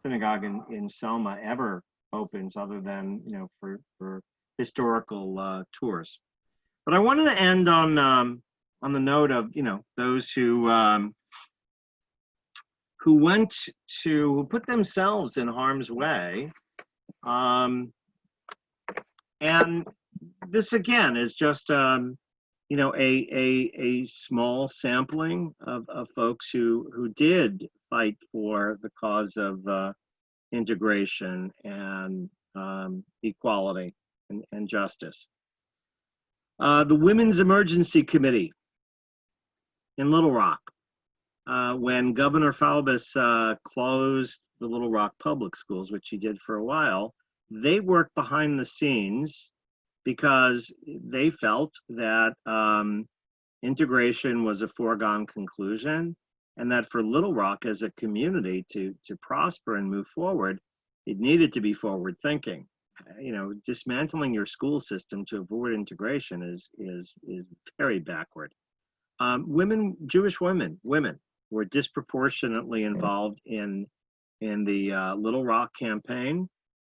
synagogue in Selma ever opens, other than for historical tours. But I wanted to end on the note of those who who put themselves in harm's way. And this again is just, you know, a small sampling of folks who did fight for the cause of integration and equality and justice. The Women's Emergency Committee in Little Rock, when Governor Faubus closed the Little Rock public schools, which he did for a while, they worked behind the scenes because they felt that integration was a foregone conclusion, and that for Little Rock as a community to prosper and move forward, it needed to be forward thinking. You know, dismantling your school system to avoid integration is very backward. Jewish women were disproportionately involved in the Little Rock campaign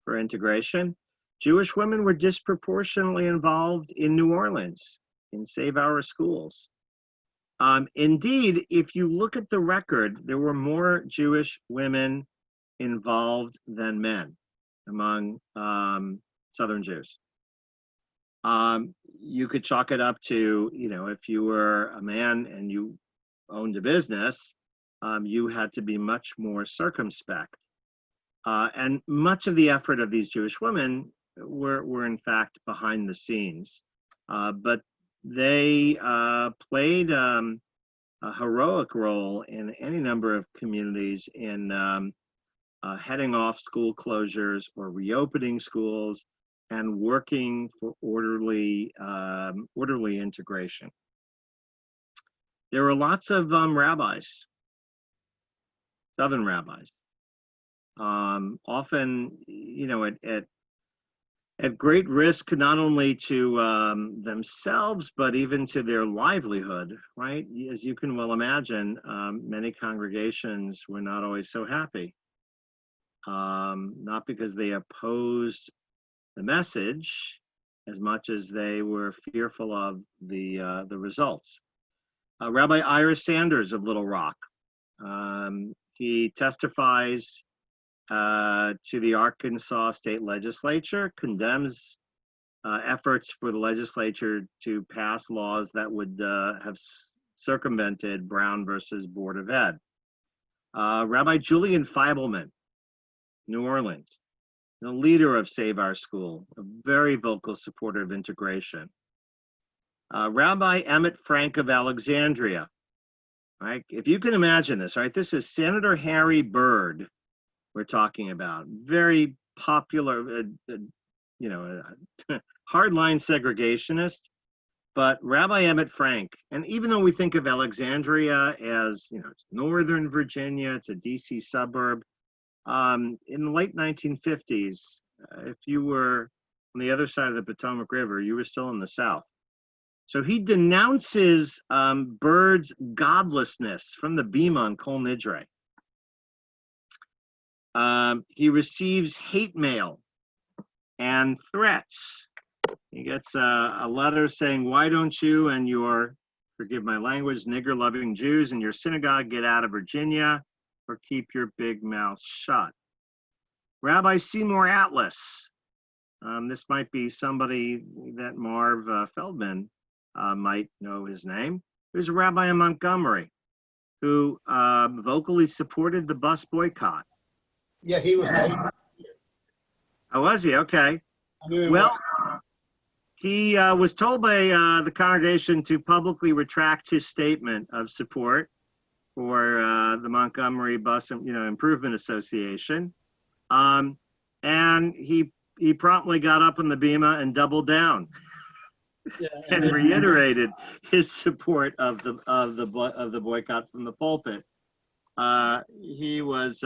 for integration. Jewish women were disproportionately involved in New Orleans in Save Our Schools. Indeed, if you look at the record, there were more Jewish women involved than men among Southern Jews. You could chalk it up to, you know, if you were a man and you owned a business, you had to be much more circumspect. And much of the effort of these Jewish women were in fact behind the scenes. But they played a heroic role in any number of communities in heading off school closures or reopening schools and working for orderly integration. There were lots of rabbis, Southern rabbis, often, you know, at great risk not only to themselves, but even to their livelihood, right? As you can well imagine, many congregations were not always so happy, not because they opposed the message as much as they were fearful of the results. Rabbi Ira Sanders of Little Rock, he testifies to the Arkansas State Legislature, condemns efforts for the legislature to pass laws that would have circumvented Brown versus Board of Ed. Rabbi Julian Feibelman, New Orleans, the leader of Save Our School, a very vocal supporter of integration. Rabbi Emmett Frank of Alexandria, right? If you can imagine this, right? This is Senator Harry Byrd we're talking about. Very popular, you know, hardline segregationist, but Rabbi Emmett Frank, and even though we think of Alexandria as, you know, it's Northern Virginia, it's a DC suburb, in the late 1950s, if you were on the other side of the Potomac River, you were still in the South. So he denounces Byrd's godlessness from the Bema on Kol Nidre. He receives hate mail and threats. He gets a letter saying, "Why don't you and your, forgive my language, nigger-loving Jews in your synagogue get out of Virginia or keep your big mouth shut?" Rabbi Seymour Atlas, this might be somebody that Marv Feldman might know his name. There's a rabbi in Montgomery who vocally supported the bus boycott. Yeah, he was. Oh, was he? Okay. Well, he was told by the congregation to publicly retract his statement of support for the Montgomery Bus, Improvement Association, and he promptly got up on the Bema and doubled down, and reiterated his support of the boycott from the pulpit. He was,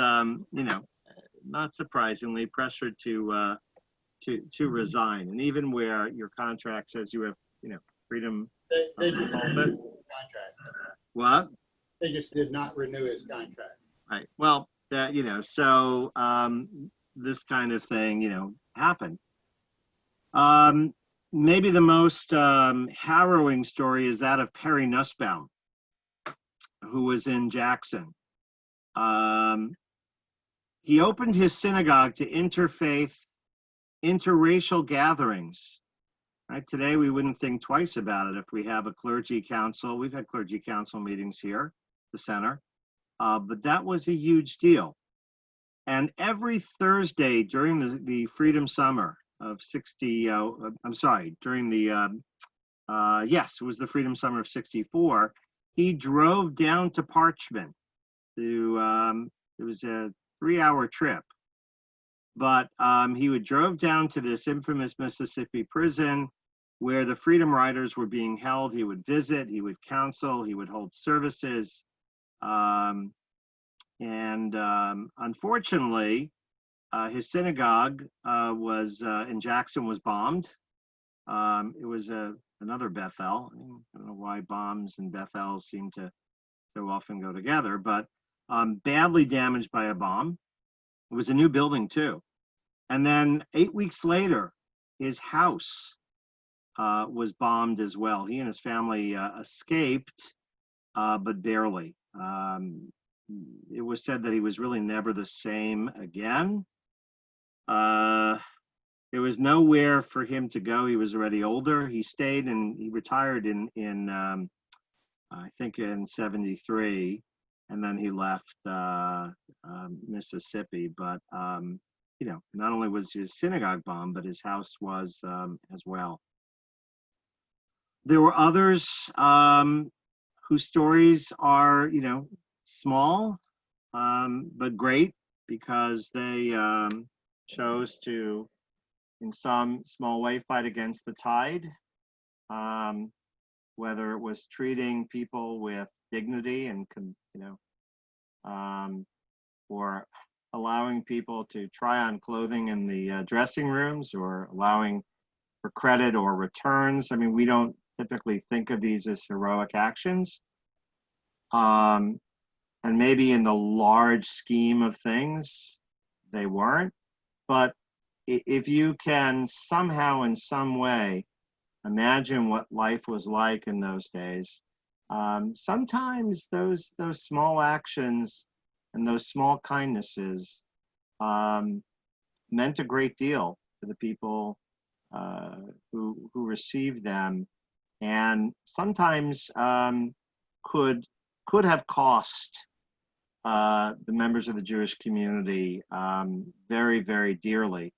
not surprisingly, pressured to resign, and even where your contract says you have, freedom They of the just pulpit. contract. What? They just did not renew his contract. Right. Well, so this kind of thing, happened. Maybe the most harrowing story is that of Perry Nussbaum, who was in Jackson. He opened his synagogue to interfaith, interracial gatherings. Right? Today, we wouldn't think twice about it if we have a clergy council. We've had clergy council meetings here, the center, but that was a huge deal. And every Thursday during the Freedom Summer of 60, I'm sorry, during the, yes, it was the Freedom Summer of 64, he drove down to Parchment to, it was a 3-hour trip, but he drove down to this infamous Mississippi prison where the Freedom Riders were being held. He would visit, he would counsel, he would hold services. Unfortunately, his synagogue in Jackson was bombed. It was another Bethel. I don't know why bombs and Bethels seem to so often go together, but badly damaged by a bomb. It was a new building too. And then 8 weeks later, his house was bombed as well. He and his family escaped, but barely. It was said that he was really never the same again. There was nowhere for him to go. He was already older. He stayed and he retired in I think in 73, and then he left Mississippi. But not only was his synagogue bombed, but his house was as well. There were others whose stories are, small, but great because they chose to, in some small way, fight against the tide, whether it was treating people with dignity and, or allowing people to try on clothing in the dressing rooms, or allowing for credit or returns. I mean, we don't typically think of these as heroic actions. And maybe in the large scheme of things, they weren't. But if you can somehow, in some way, imagine what life was like in those days, sometimes those small actions and those small kindnesses meant a great deal to the people who received them, and sometimes could have cost the members of the Jewish community very, very dearly.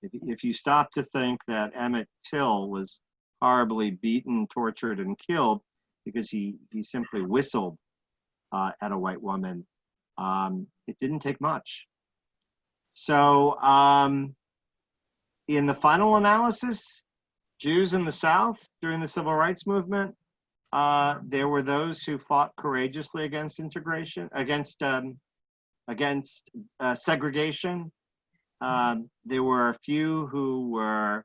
If you stop to think that Emmett Till was horribly beaten, tortured, and killed because he simply whistled at a white woman, it didn't take much. So in the final analysis, Jews in the South during the Civil Rights Movement, there were those who fought courageously against integration, against segregation. There were a few who were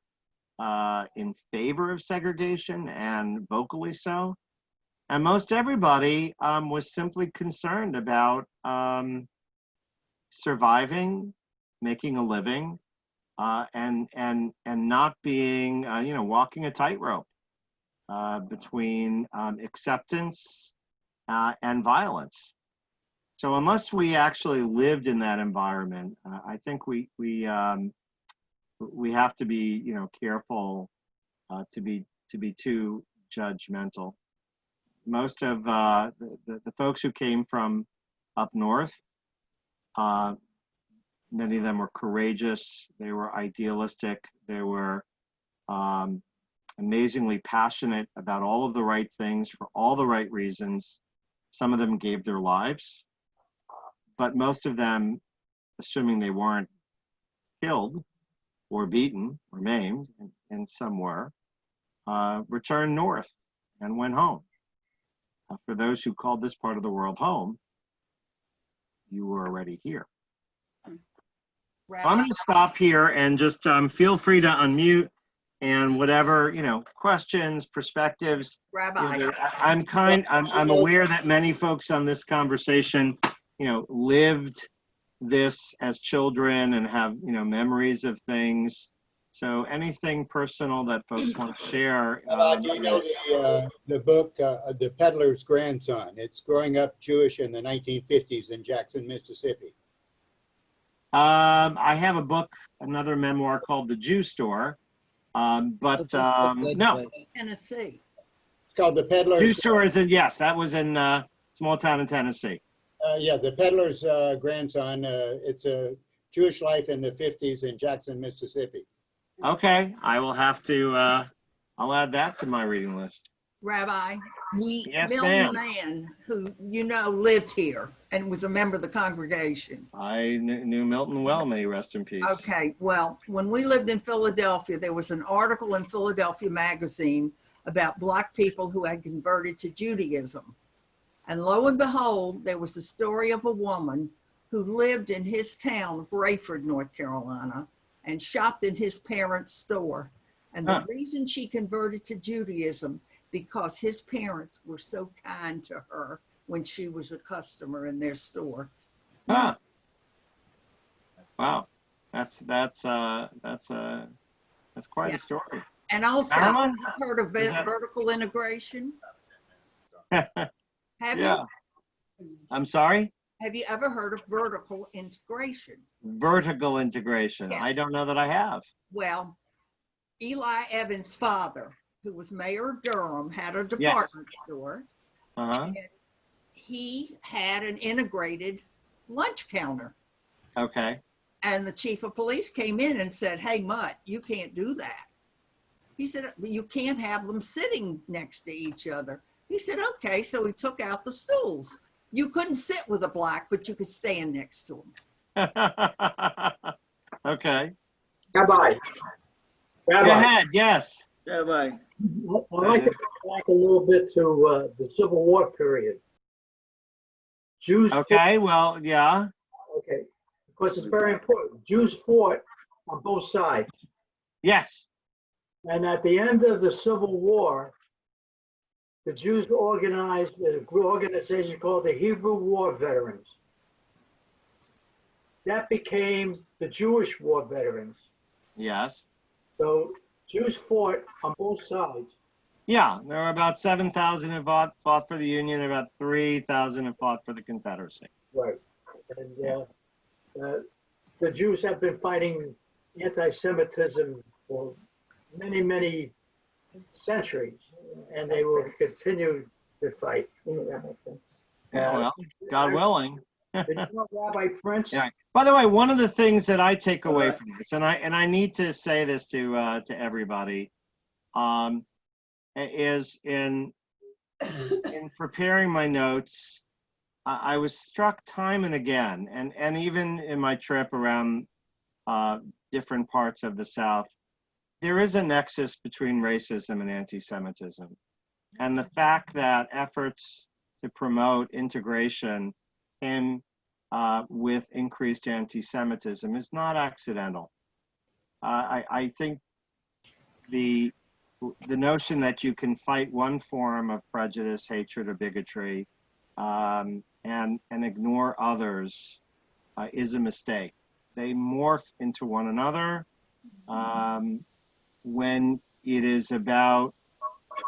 in favor of segregation, and vocally so. And most everybody was simply concerned about surviving, making a living, and not being, walking a tightrope between acceptance and violence. So unless we actually lived in that environment, I think we have to be, careful to be too judgmental. Most of the folks who came from up north, many of them were courageous. They were idealistic. They were amazingly passionate about all of the right things for all the right reasons. Some of them gave their lives, but most of them, assuming they weren't killed or beaten or maimed, and some were, returned north and went home. For those who called this part of the world home, you were already here. Rabbi, I'm going to stop here and just feel free to unmute, and whatever, questions, perspectives. Rabbi, I'm aware that many folks on this conversation, lived this as children and have, memories of things. So anything personal that folks want to share? Do you know the book, The Peddler's Grandson? It's growing up Jewish in the 1950s in Jackson, Mississippi. I have a book, another memoir called The Jew Store, but That's a good no. one. Tennessee. It's called The Peddler's. Jew Store is in, yes, that was in small town in Tennessee. Yeah, The Peddler's Grandson. It's a Jewish life in the 50s in Jackson, Mississippi. Okay, I will have to, I'll add that to my reading list. Rabbi, Yes, Milton ma'am. Mann, who you know lived here and was a member of the congregation. I knew Milton well, may he rest in peace. Okay, well, when we lived in Philadelphia, there was an article in Philadelphia Magazine about Black people who had converted to Judaism. And lo and behold, there was a story of a woman who lived in his town of Rayford, North Carolina, and shopped in his parents' store. And the reason she converted to Judaism, because his parents were so kind to her when she was a customer in their store. Huh. Wow, that's quite Yeah. a story. And also, Marilyn? you've heard of Is that- vertical integration? Have Yeah. I'm sorry? Have you ever heard of vertical integration? Vertical integration. I Yes. don't know that I have. Well, Eli Evans' father, who was mayor of Durham, had a department store. Uh-huh. And he had an integrated lunch counter. Okay. And the chief of police came in and said, "Hey, Mutt, you can't do that." He said, "You can't have them sitting next to each other." He said, "Okay." So he took out the stools. You couldn't sit with a Black, but you could stand next to him. Okay. Rabbi, Go ahead. Yes. Rabbi, I'd like to go back a little bit to the Civil War period. Jews. Okay. Well, yeah. Okay, because it's very important. Jews fought on both sides. Yes. And at the end of the Civil War, the Jews organized an organization called the Hebrew War Veterans. That became the Jewish War Veterans. Yes. So Jews fought on both sides. Yeah. There were about 7,000 who fought for the Union, about 3,000 who fought for the Confederacy. Right. And the Jews have been fighting anti-Semitism for many, many centuries, and they will continue to fight. Well, God willing. Did you know Rabbi Prince? Yeah. By the way, one of the things that I take away from this, and I need to say this to everybody, is in preparing my notes, I was struck time and again, and even in my trip around different parts of the South, there is a nexus between racism and anti-Semitism. And the fact that efforts to promote integration came with increased anti-Semitism is not accidental. I think the notion that you can fight one form of prejudice, hatred, or bigotry and ignore others is a mistake. They morph into one another. When it is about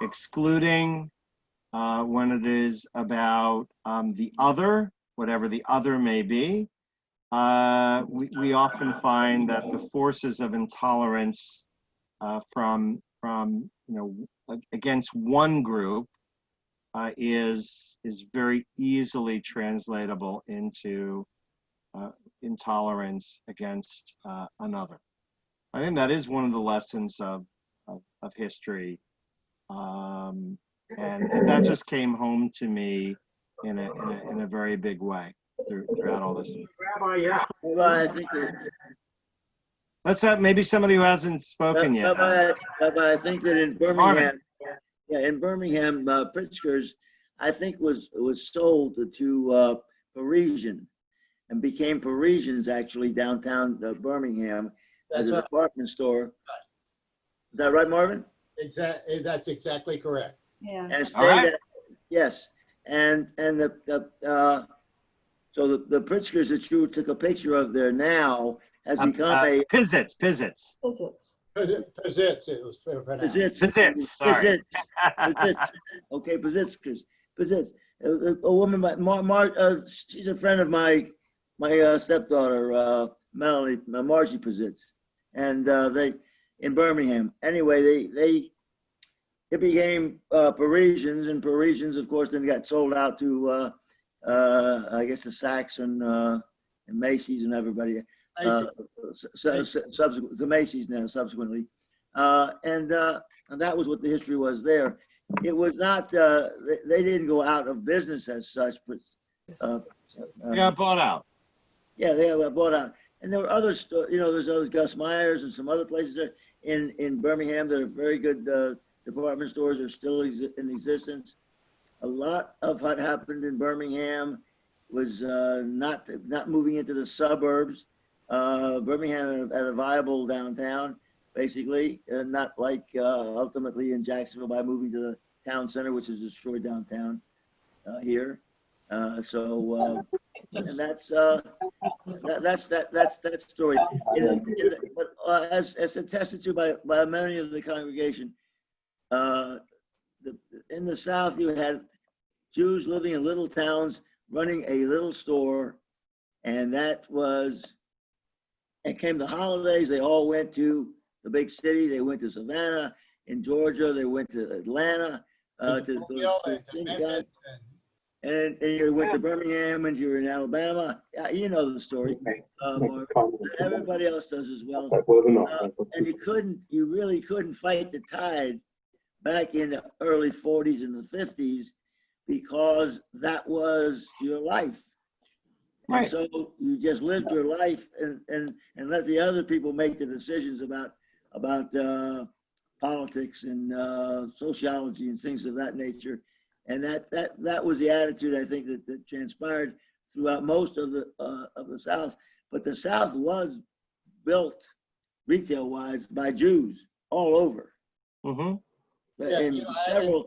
excluding, when it is about the other, whatever the other may be, we often find that the forces of intolerance from against one group is very easily translatable into intolerance against another. I think that is one of the lessons of history, and that just came home to me in a very big way throughout all this. Rabbi, yeah. Rabbi, I think that, Let's have maybe somebody who hasn't spoken yet. Rabbi, I think that in Birmingham, Pritzker's, I think was sold to Parisian and became Parisians actually downtown Birmingham as a department store. Is that right, Marvin? Exactly. That's exactly correct. Yeah. And All right. yes, and the Pritzkers that you took a picture of there now has become a Pizzits. Visits. Pizitz, it was pronounced. Pizitz. Sorry. Pizitz. Okay, Pizitz. A woman, she's a friend of my stepdaughter, Melanie, Margie Pizitz, and they in Birmingham. Anyway, it became Parisians, and Parisians, of course, then got sold out to I guess the Saks and Macy's and everybody. Subsequent to Macy's now, subsequently, and that was what the history was there. It was not. They didn't go out of business as such, but They got bought out. yeah, they got bought out. And there were other stores. There's other Gus Myers and some other places there in Birmingham that are very good department stores are still in existence. A lot of what happened in Birmingham was not moving into the suburbs. Birmingham had a viable downtown, basically, not like ultimately in Jacksonville by moving to the town center, which is destroyed downtown here. And that's that story. But as attested to by many of the congregation, in the South, you had Jews living in little towns running a little store, and it came the holidays, they all went to the big city. They went to Savannah in Georgia. They went to Atlanta to Synagogue. And you went to Birmingham and you were in Alabama. You know the story. Everybody else does as well. And you really couldn't fight the tide back in the early 40s and the 50s because that was your life. Right. And so you just lived your life and let the other people make the decisions about politics and sociology and things of that nature. And that was the attitude I think that transpired throughout most of the South. But the South was built retail-wise by Jews all over. Mm-hmm. And several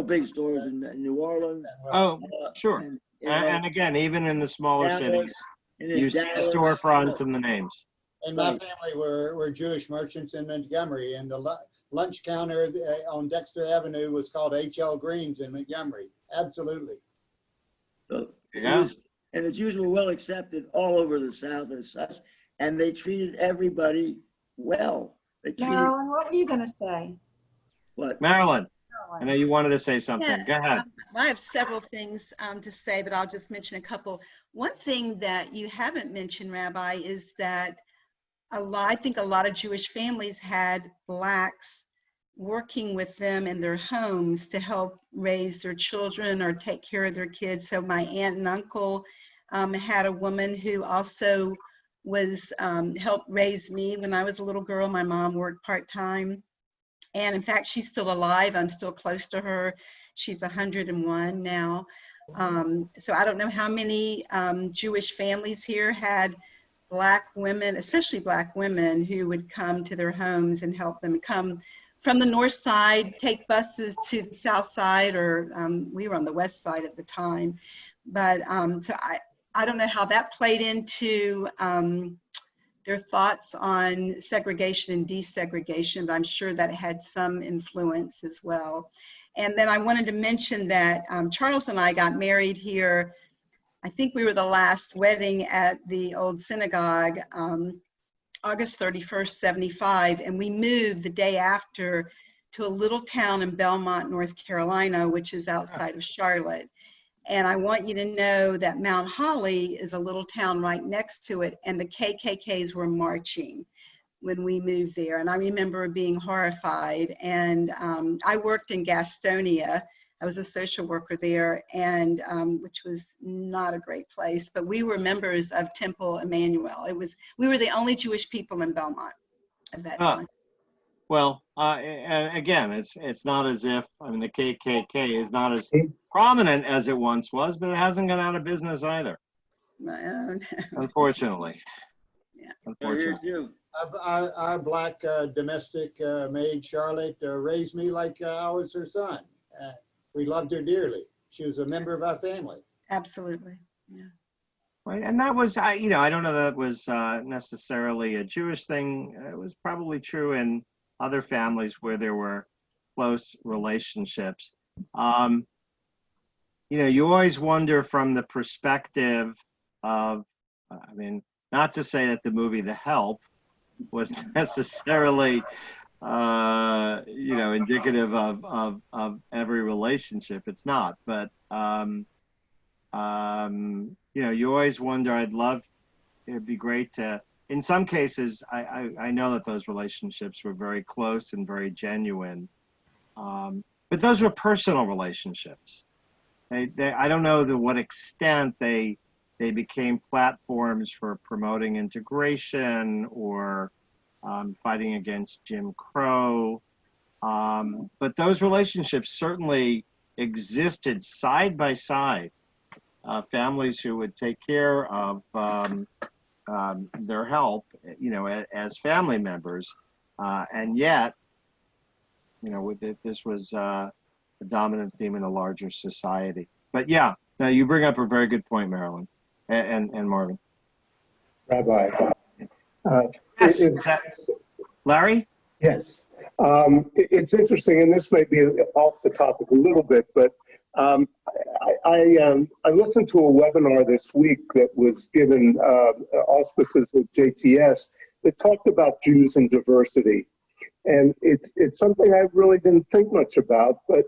big stores in New Orleans. Oh, sure. And again, even in the smaller cities, you see the storefronts and the names. And my family were Jewish merchants in Montgomery, and the lunch counter on Dexter Avenue was called H.L. Green's in Montgomery. Absolutely. So and the Jews were well accepted all over the South as such, and they treated everybody well. Marilyn, what were you going to say? What? Marilyn, I know you wanted to say something. Yeah, Go ahead. I have several things to say, but I'll just mention a couple. One thing that you haven't mentioned, Rabbi, is that I think a lot of Jewish families had Blacks working with them in their homes to help raise their children or take care of their kids. So my aunt and uncle had a woman who also was helped raise me when I was a little girl. My mom worked part-time. And in fact, she's still alive. I'm still close to her. She's 101 now. So I don't know how many Jewish families here had Black women, especially Black women, who would come to their homes and help them come from the north side, take buses to the south side, or we were on the west side at the time. But so I don't know how that played into their thoughts on segregation and desegregation, but I'm sure that had some influence as well. And then I wanted to mention that Charles and I got married here. I think we were the last wedding at the old synagogue, August 31st, 75, and we moved the day after to a little town in Belmont, North Carolina, which is outside of Charlotte. And I want you to know that Mount Holly is a little town right next to it, and the KKKs were marching when we moved there. And I remember being horrified. And I worked in Gastonia. I was a social worker there, and which was not a great place. But we were members of Temple Emmanuel. We were the only Jewish people in Belmont at that time. Well, and again, it's not as if, I mean, the KKK is not as prominent as it once was, but it hasn't gone out of business either. Unfortunately. Yeah. Unfortunately. Our Black domestic maid, Charlotte, raised me like I was her son. We loved her dearly. She was a member of our family. Absolutely. Yeah. Right, and that was, I don't know that was necessarily a Jewish thing. It was probably true in other families where there were close relationships. You always wonder from the perspective of, not to say that the movie The Help was necessarily, indicative of every relationship. It's not, but you always wonder. It'd be great to, in some cases, I know that those relationships were very close and very genuine, but those were personal relationships. I don't know to what extent they became platforms for promoting integration or fighting against Jim Crow. But those relationships certainly existed side by side. Families who would take care of their help, as family members, and yet, this was a dominant theme in the larger society. But yeah, now you bring up a very good point, Marilyn and Marvin. Rabbi. Larry? Yes. It's interesting, and this may be off the topic a little bit, but I listened to a webinar this week that was given auspices of JTS that talked about Jews and diversity. And it's something I really didn't think much about, but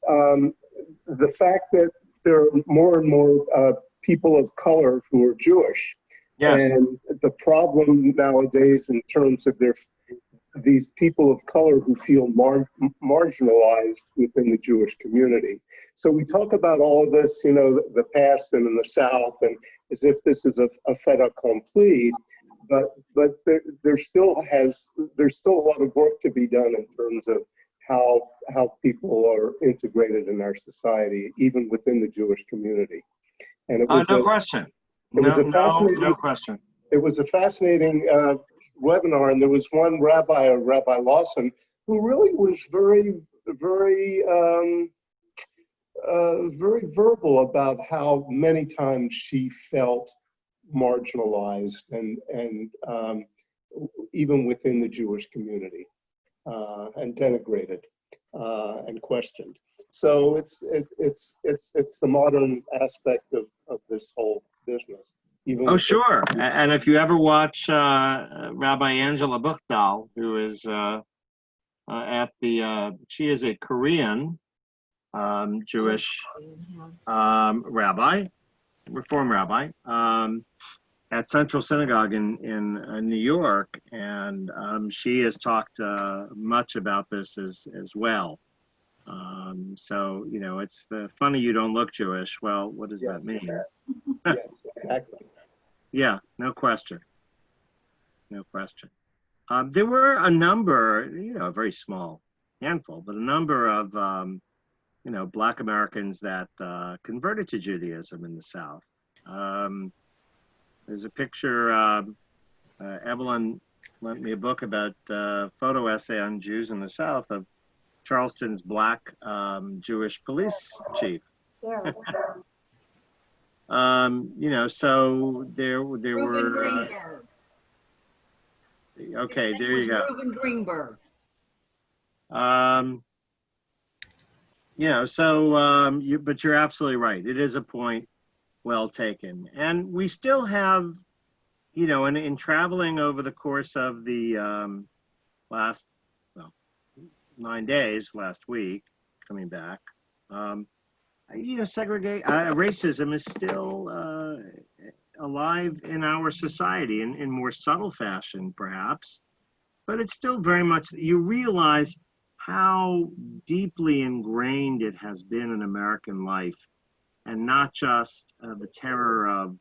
the fact that there are more and more people of color who are Jewish. Yes. And the problem nowadays in terms of these people of color who feel marginalized within the Jewish community. So we talk about all of this, the past and in the South, and as if this is a fait accompli, but there's still a lot of work to be done in terms of how people are integrated in our society, even within the Jewish community. And it was no question. No question. It was a fascinating webinar, and there was one rabbi, Rabbi Lawson, who really was very, very, very verbal about how many times she felt marginalized and even within the Jewish community, and denigrated and questioned. So it's the modern aspect of this whole business. Sure. And if you ever watch Rabbi Angela Buchdahl, who is she is a Korean Jewish rabbi, Reform rabbi, at Central Synagogue in New York, and she has talked much about this as well. So it's the funny you don't look Jewish. Well, what does that mean? Yes, exactly. Yeah, no question. No question. There were a number, a very small handful, but a number of, Black Americans that converted to Judaism in the South. There's a picture, Evelyn lent me a book about a photo essay on Jews in the South of Charleston's Black Jewish police chief. So there were. Greenberg. Okay, there you go. Reuben Greenberg. But you're absolutely right. It is a point well taken, and we still have, in traveling over the course of the last 9 days, last week, coming back. Racism is still alive in our society in more subtle fashion, perhaps, but it's still very much, you realize how deeply ingrained it has been in American life, and not just the terror of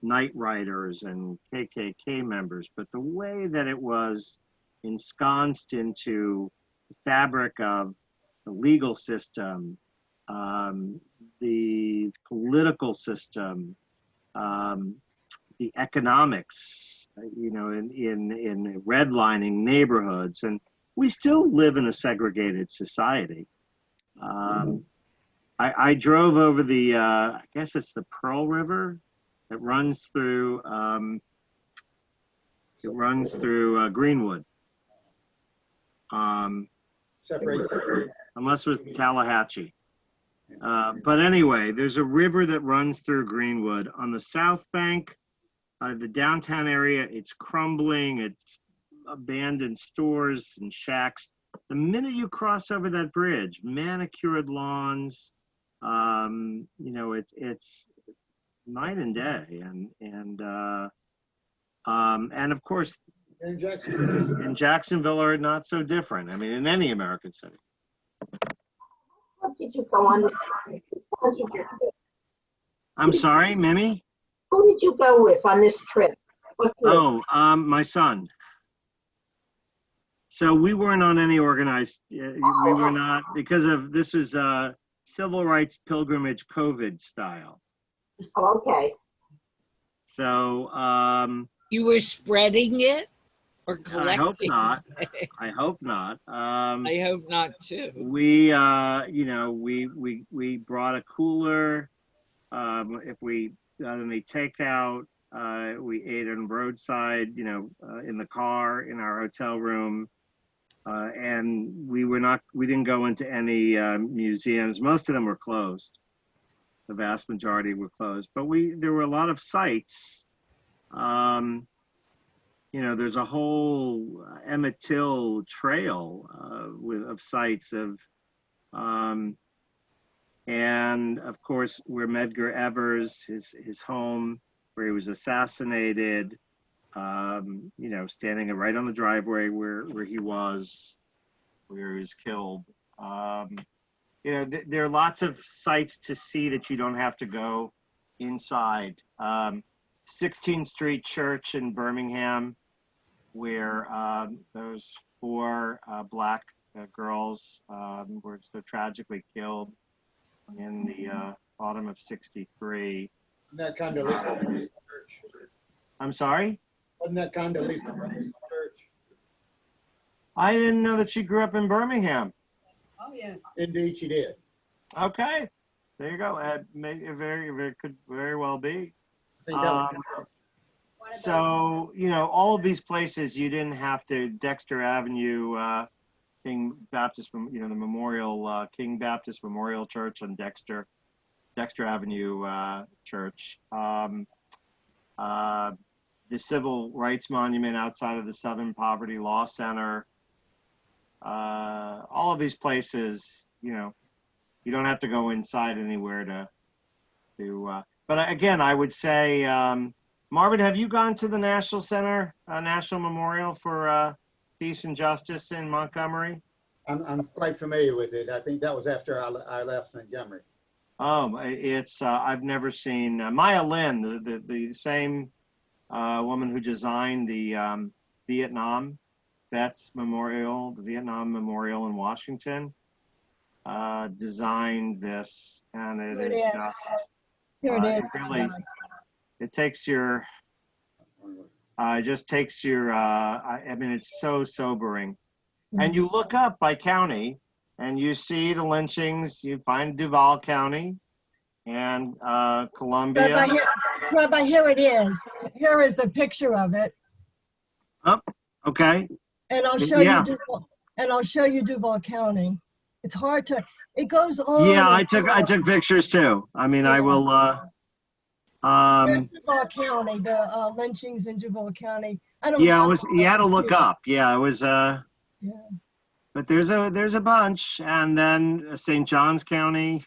night riders and KKK members, but the way that it was ensconced into the fabric of the legal system, the political system, the economics, in redlining neighborhoods. And we still live in a segregated society. I drove over I guess it's the Pearl River It runs through Greenwood. Separate. Unless it was Tallahatchie. But anyway, there's a river that runs through Greenwood. On the south bank, the downtown area, it's crumbling. It's abandoned stores and shacks. The minute you cross over that bridge, manicured lawns, it's night and day, and of course, In Jacksonville. in Jacksonville are not so different. I mean, in any American city. What did you go on this trip? I'm sorry, Mimi? Who did you go with on this trip? What group? Oh, my son. So we weren't on any organized, we were not, because of, this was civil rights pilgrimage COVID style. Oh, okay. So, You were spreading it or collecting? I hope not. I hope not. I hope not too. We, we brought a cooler. If we got any takeout, we ate on roadside, in the car, in our hotel room. And we didn't go into any museums. Most of them were closed. The vast majority were closed, but there were a lot of sites. There's a whole Emmett Till trail of sites and of course where Medgar Evers, his home, where he was assassinated. Standing right on the driveway where he was killed. There are lots of sites to see that you don't have to go inside. 16th Street Church in Birmingham, where those 4 black girls were so tragically killed in the autumn of '63. That kind of church. I'm sorry? Wasn't that kind of church? I didn't know that she grew up in Birmingham. Oh, yeah. Indeed, she did. Okay, there you go. Could very well be. I think that So all of these places you didn't have to. Dexter Avenue, King Baptist, the Memorial King Baptist Memorial Church on Dexter Avenue Church. The Civil Rights Monument outside of the Southern Poverty Law Center. All of these places, you don't have to go inside anywhere to but again, I would say, Marvin, have you gone to the National Center, National Memorial for Peace and Justice in Montgomery? I'm quite familiar with it. I think that was after I left Montgomery. Oh, it's, I've never seen, Maya Lin, the same woman who designed the Vietnam Vets Memorial, the Vietnam Memorial in Washington, designed this, and it is just, it takes your, just takes your, I mean, it's so sobering. And you look up by county and you see the lynchings, you find Duval County and Columbia. Rabbi, here it is. Here is the picture of it. Oh, okay. And I'll show you Duval, and I'll show you Duval County. It's hard to, it goes on. Yeah, I took pictures too. I mean, I will, There's Duval County, the lynchings in Duval County. I don't yeah, it was, you had to look up. Yeah, it was, yeah. But there's a bunch, and then St. Johns County,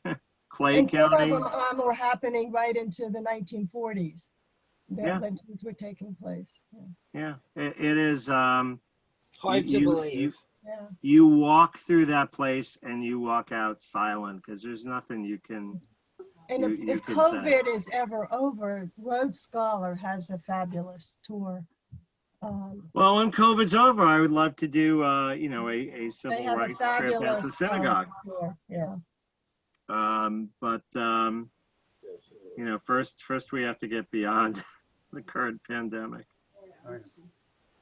Clay And some County. of them were happening right into the 1940s. The Yeah. lynchings were taking place. Yeah, it is. Hard to believe. Yeah. You walk through that place and you walk out silent because there's nothing you can. And you if can COVID say. is ever over, Rhodes Scholar has a fabulous tour. Well, when COVID's over, I would love to do, a They civil have a rights trip as fabulous a synagogue. tour. Yeah. But first we have to get beyond the current pandemic.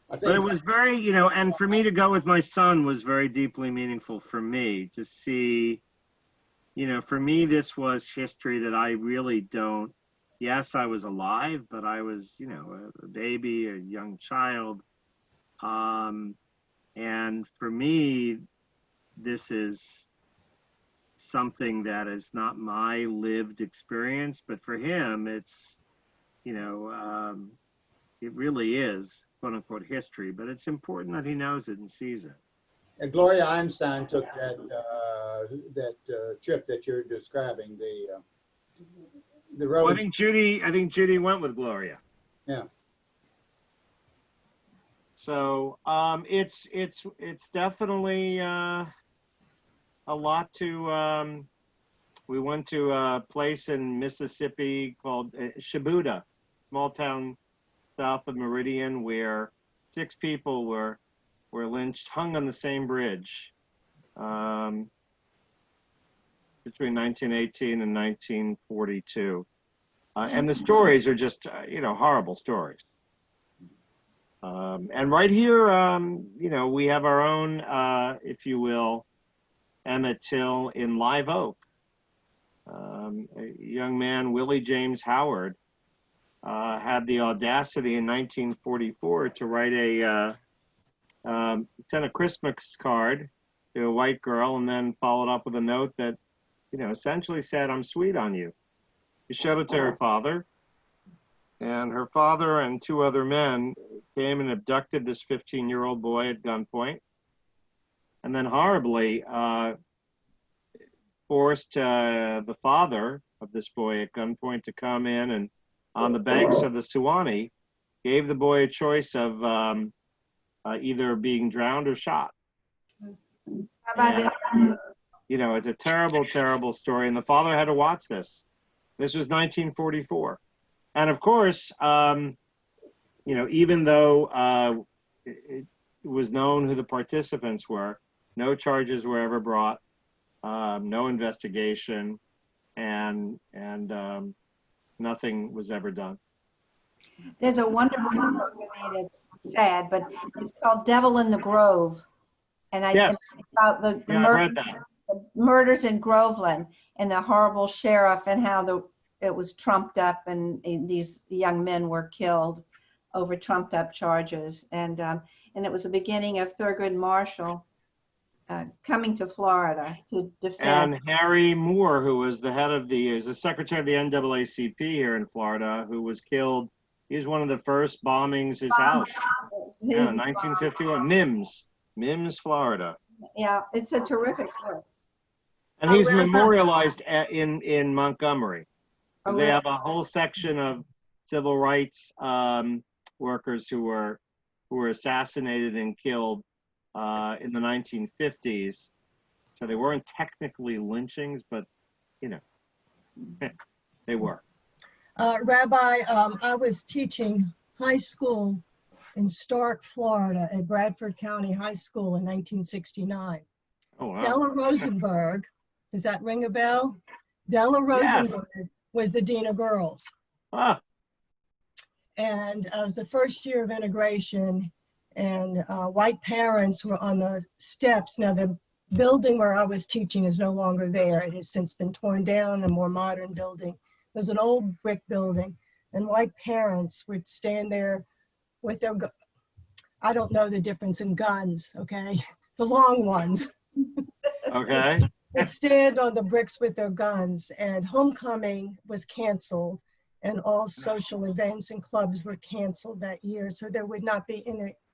But it was very, and for me to go with my son was very deeply meaningful for me to see, for me, this was history that I really don't yes, I was alive, but I was, you know, a baby, a young child. And for me, this is something that is not my lived experience, but for him, it's, you know, it really is quote unquote history, but it's important that he knows it and sees it. Gloria Einstein took that trip that you're describing, the road. Well, I think Judy went with Gloria. Yeah. So it's definitely a lot to. We went to a place in Mississippi called Shibuda, small town south of Meridian, where 6 people were lynched, hung on the same bridge between 1918 and 1942. And the stories are just, you know, horrible stories. And right here, you know, we have our own, if you will, Emmett Till in Live Oak. A young man, Willie James Howard, had the audacity in 1944 to write sent a Christmas card to a white girl and then followed up with a note that, you know, essentially said, "I'm sweet on you." He showed it to her father, and her father and 2 other men came and abducted this 15-year-old boy at gunpoint, and then horribly forced the father of this boy at gunpoint to come in and on the banks of the Suwannee gave the boy a choice of either being drowned or shot. And, you know, it's a terrible, terrible story. And the father had to watch this. This was 1944. And of course, you know, even though it was known who the participants were, no charges were ever brought, no investigation, and nothing was ever done. There's a wonderful book, I mean, it's sad, but it's called Devil in the Grove. And Yes. It's about the Yeah, I read that. murders in Groveland and the horrible sheriff and how it was trumped up and these young men were killed over trumped up charges. And it was the beginning of Thurgood Marshall coming to Florida to defend. And Harry Moore, who was the head of is the secretary of the NAACP here in Florida, who was killed. He was one of the first bombings, his house. Yeah, 1951, Mims, Florida. Yeah, it's a terrific book. And he's memorialized in Montgomery. Because they have a whole section of civil rights workers who were assassinated and killed in the 1950s. So they weren't technically lynchings, but, you know, they were. Rabbi, I was teaching high school in Stark, Florida at Bradford County High School in 1969. Oh, wow. Della Rosenberg, does that ring a bell? Della Rosenberg was the Dean of Girls. Ah. And it was the first year of integration, and white parents were on the steps. Now the building where I was teaching is no longer there. It has since been torn down, a more modern building. It was an old brick building, and white parents would stand there with their, I don't know the difference in guns, okay? The long ones. Okay. Would stand on the bricks with their guns, and homecoming was canceled, and all social events and clubs were canceled that year, so there would not be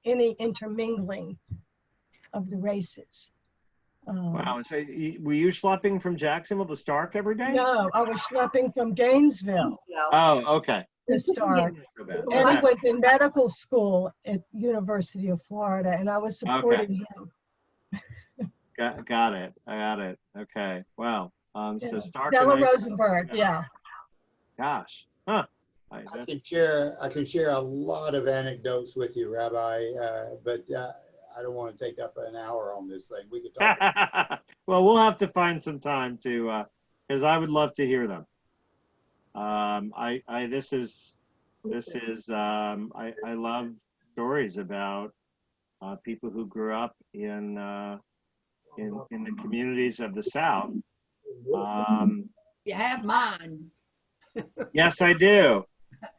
any intermingling of the races. Wow. So were you schlepping from Jacksonville to Stark every day? No, I was schlepping from Gainesville. Oh, okay. To Stark. And he was in medical school at University of Florida, and I was supporting him. Got it. I got it. Okay. Wow. So Stark. Della Rosenberg. Yeah. Gosh. Huh. I can share a lot of anecdotes with you, Rabbi, but I don't want to take up an hour on this thing. We could talk. Well, we'll have to find some time to, because I would love to hear them. I love stories about people who grew up in the communities of the South. You have mine. Yes, I do.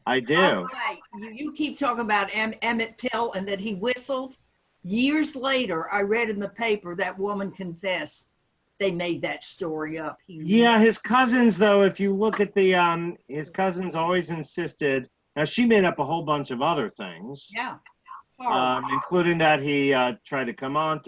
I By the do. way, you keep talking about Emmett Till and that he whistled. Years later, I read in the paper that woman confessed they made that story up. Yeah, his cousins, though, if you look at the, his cousins always insisted. Now, she made up a whole bunch of other things, Yeah. Horrible. including that he tried to come on